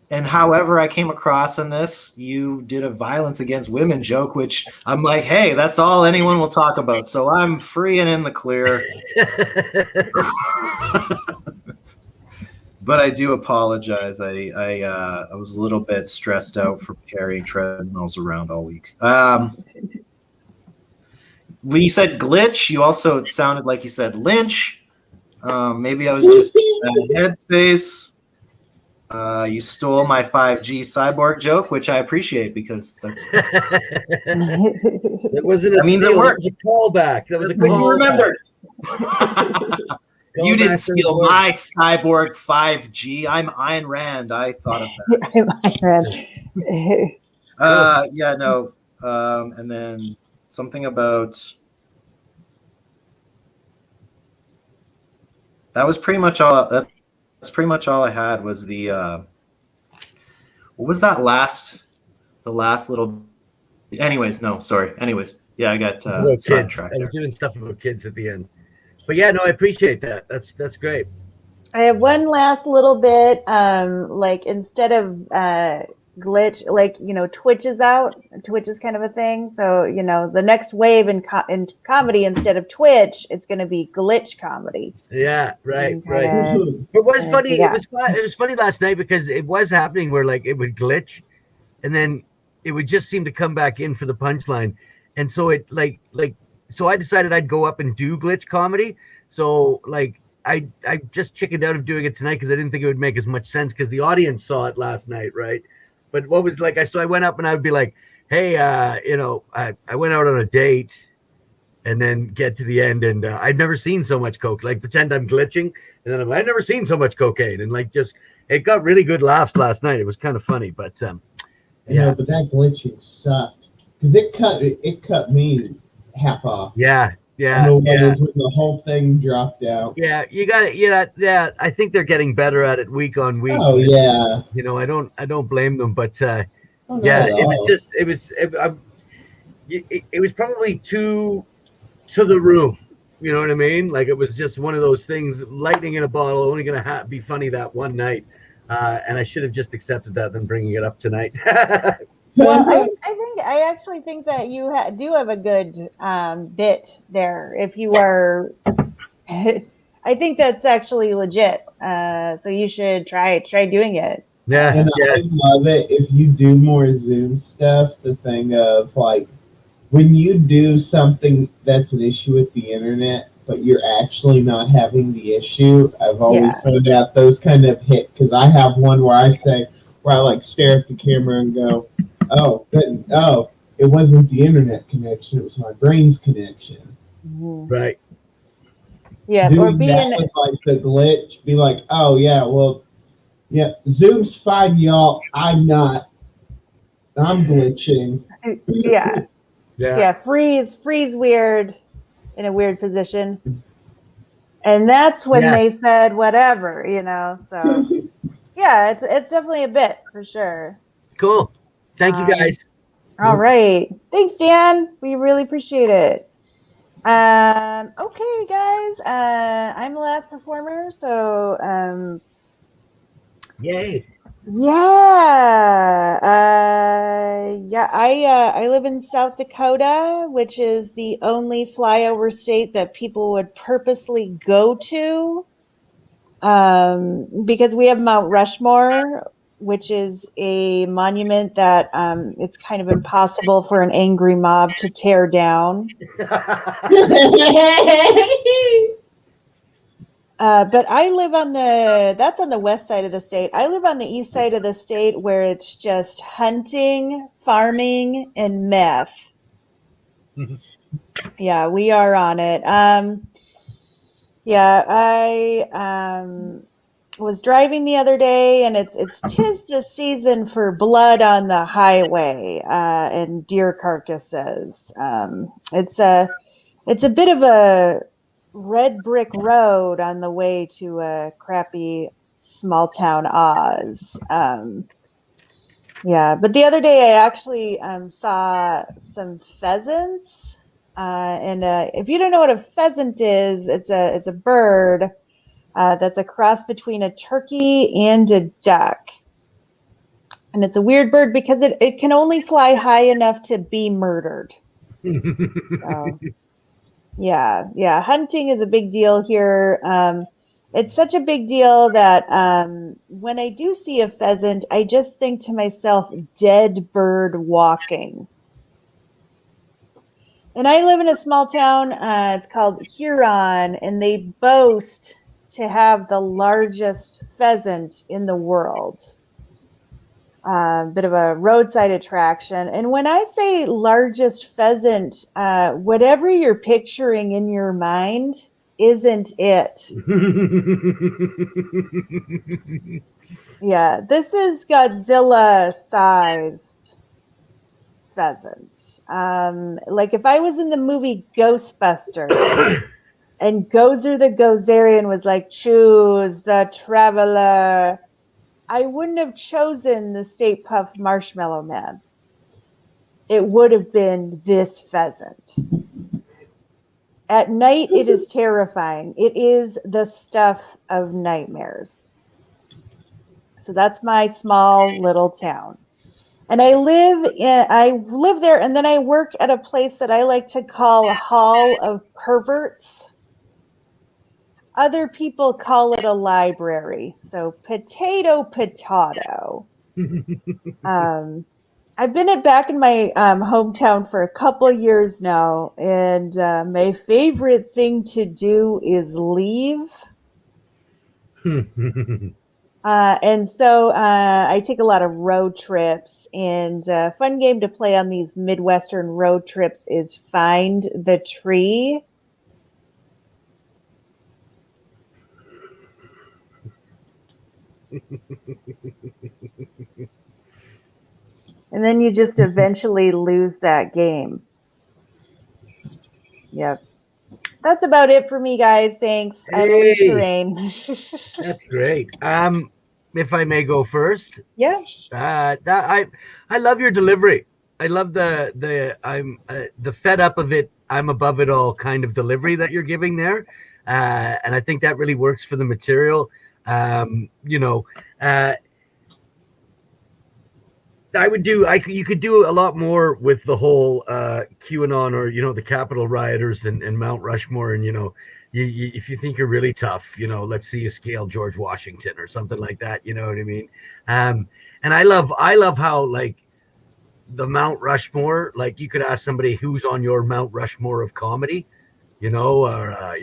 And however I came across in this, you did a violence against women joke, which I'm like, hey, that's all anyone will talk about. So I'm free and in the clear. But I do apologize. I was a little bit stressed out from carrying treadmills around all week. When you said glitch, you also sounded like you said Lynch. Maybe I was just headspace. You stole my 5G cyborg joke, which I appreciate because that's. It wasn't a means steal, it worked. That was a callback. That was a But you remembered. You didn't Callback steal my cyborg 5G. I'm Ayn Rand. I thought of that. I'm Ayn Rand. Yeah, no. And then something about. That was pretty much all. That's pretty much all I had. Was the what was that the last little. Anyways, no, sorry. Anyways, yeah, I got sidetracked. I was doing stuff about kids at the end, but yeah, no, I appreciate that. That's great. I have one last little bit. Like instead of glitch, like Twitch is out. Twitch is kind of a thing. So the next wave in comedy, instead of Twitch, it's going to be glitch comedy. Yeah, right. It was funny. Yeah. It was funny last night because it was happening where like it would glitch, and then it would just seem to come back in for the punchline, and so it so I decided I'd go up and do glitch comedy. So like I just chickened out of doing it tonight because I didn't think it would make as much sense because the audience saw it last night, right? But what was like, so I went up and I would be like, hey, I went out on a date, and then get to the end, and I'd never seen so much coke. Like pretend I'm glitching, and then I'd never seen so much cocaine, and like just it got really good laughs last night. It was kind of funny, but yeah. But that glitching sucked because it cut me half off. Yeah. When the whole thing dropped out. Yeah, you got it. Yeah. I think they're getting better at it week on week. Oh yeah. I don't blame them, but it was probably too to the room. You know what I mean? Like it was just one of those things, lightning in a bottle, only going to be funny that one night. And I should have just accepted that than bringing it up tonight. Well, I actually think that you do have a good bit there. If you are, I think that's actually legit. So you should try doing it. Yeah, and I love it if you do more Zoom stuff. The thing of like when you do something that's an issue with the internet, but you're actually not having the issue. I've always found out those kind of hit because I have one where I like stare at the camera and go, oh, it wasn't the internet connection; it was my brain's connection. Right. Yeah, doing or being that with like the glitch, be like, oh yeah, well, yeah, Zoom's fine, y'all. I'm not. I'm glitching. Yeah. Freeze weird in a weird position, and that's when they said whatever, So yeah, it's definitely a bit for sure. Cool. Thank you guys. All right. Thanks, Dan. We really appreciate it. Okay, guys. I'm the last performer, so Yay. yeah. I live in South Dakota, which is the only flyover state that people would purposely go to. Because we have Mount Rushmore, which is a monument that it's kind of impossible for an angry mob to tear down. But I live that's on the west side of the state. I live on the east side of the state where it's just hunting, farming, and meth. Yeah, we are on it. Yeah, I was driving the other day, and it's tis the season for blood on the highway and deer carcasses. It's a bit of a red brick road on the way to a crappy small town Oz. Yeah, but the other day I actually saw some pheasants. And if you don't know what a pheasant is, it's a bird that's a cross between a turkey and a duck. And it's a weird bird because it can only fly high enough to be murdered. So, yeah. Hunting is a big deal here. It's such a big deal that when I do see a pheasant, I just think to myself, dead bird walking. And I live in a small town. It's called Huron, and they boast to have the largest pheasant in the world. Bit of a roadside attraction. And when I say largest pheasant, whatever you're picturing in your mind isn't it. Yeah, this is Godzilla sized pheasant. Like if I was in the movie Ghostbusters and Gozer the Gozerian was like, choose the traveler, I wouldn't have chosen the Stay Puft Marshmallow Man. It would have been this pheasant. At night, it is terrifying. It is the stuff of nightmares. So that's my small little town. And I live there, and then I work at a place that I like to call a Hall of Perverts. Other people call it a library. So potato. I've been back in my hometown for a couple of years now, and my favorite thing to do is leave. And so I take a lot of road trips, and a fun game to play on these Midwestern road trips is Find the Tree. And then you just eventually lose that game. Yep. That's about it for me, guys. Thanks. I'm Alisha Rayne. That's great. If I may go first. Yeah. I love your delivery. I love the fed up of it, I'm above it all kind of delivery that you're giving there. And I think that really works for the material. You could do a lot more with the whole QAnon or the Capitol rioters and Mount Rushmore, and if you think you're really tough, let's see you scale George Washington or something like that. You know what I mean? And I love how like the Mount Rushmore, like you could ask somebody who's on your Mount Rushmore of comedy, or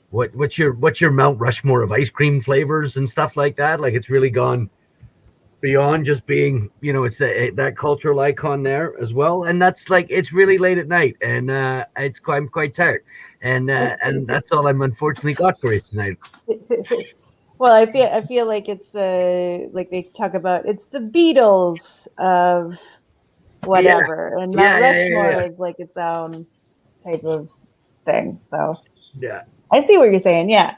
what's your Mount Rushmore of ice cream flavors and stuff like that. Like it's really gone beyond just being, it's that cultural icon there as well. And that's like, it's really late at night, and I'm quite tired, and that's all I'm unfortunately got for you tonight. Well, I feel like it's like they talk about, it's the Beatles of whatever, and Mount Rushmore is like its own type of thing. So yeah, I see what you're saying. Yeah.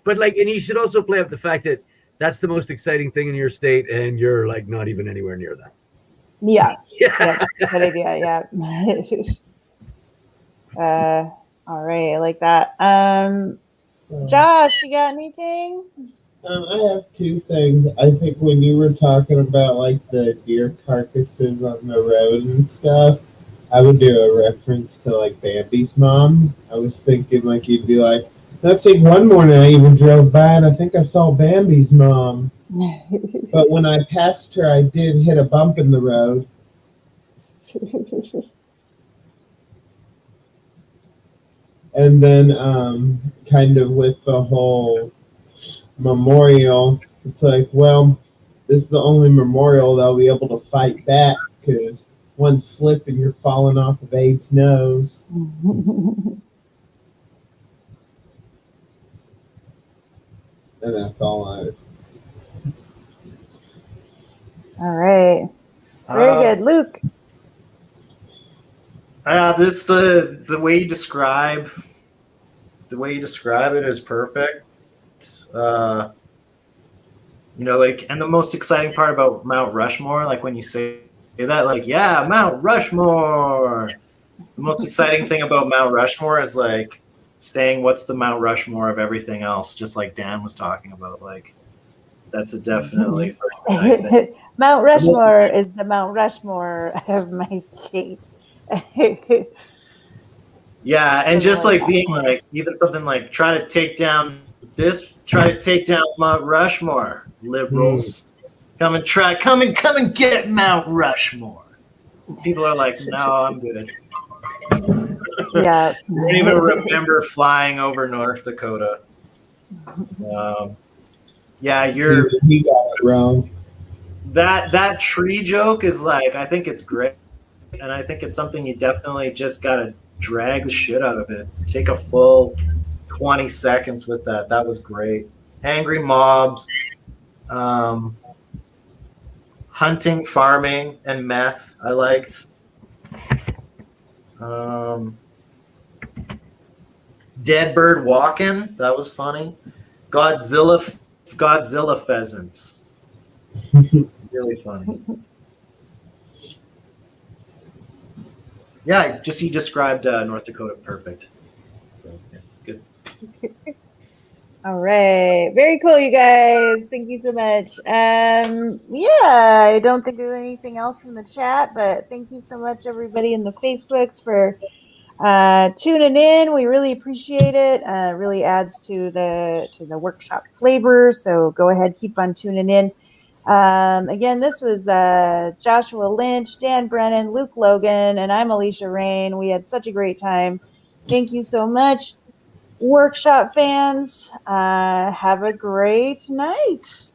But like, and you should also play up the fact that that's the most exciting thing in your state, and you're like not even anywhere near that. Yeah. Yeah. Good idea. Yeah. All right, I like that. So, Josh, you got anything? I have two things. I think when you were talking about like the deer carcasses on the road and stuff, I would do a reference to like Bambi's mom. I was thinking like you'd be like, I think one morning I even drove by and I think I saw Bambi's mom. But when I passed her, I did hit a bump in the road. And then kind of with the whole memorial, it's like, well, this is the only memorial they'll be able to fight back because one slip and you're falling off of Abe's nose. And that's all I have. All right. Very good. Luke. This the way you describe it is perfect. Like, and the most exciting part about Mount Rushmore, like when you say that, like, yeah, Mount Rushmore. The most exciting thing about Mount Rushmore is like saying what's the Mount Rushmore of everything else, just like Dan was talking about. Like, that's a definitely first thing I think. Mount Rushmore is the Mount Rushmore of my state. Yeah, and just like being like even something like try to take down Mount Rushmore, liberals. Come and get Mount Rushmore. People are like, no, I'm good. Yeah. I don't even remember flying over North Dakota. Yeah, He got it wrong. That tree joke is like, I think it's great, and I think it's something you definitely just gotta drag the shit out of it. Take a full 20 seconds with that. That was great. Angry mobs, hunting, farming, and meth. I liked. Dead bird walking. That was funny. Godzilla pheasants. Really funny. Yeah, you described North Dakota perfect. So, yeah, it's good. All right. Very cool, you guys. Thank you so much. I don't think there's anything else from the chat, but thank you so much, everybody in the Facebooks, for tuning in. We really appreciate it. Really adds to the workshop flavor. So go ahead, keep on tuning in. Again, this was Joshua Lynch, Dan Brennan, Luke Logan, and I'm Alisha Rayne. We had such a great time. Thank you so much, workshop fans. Have a great night.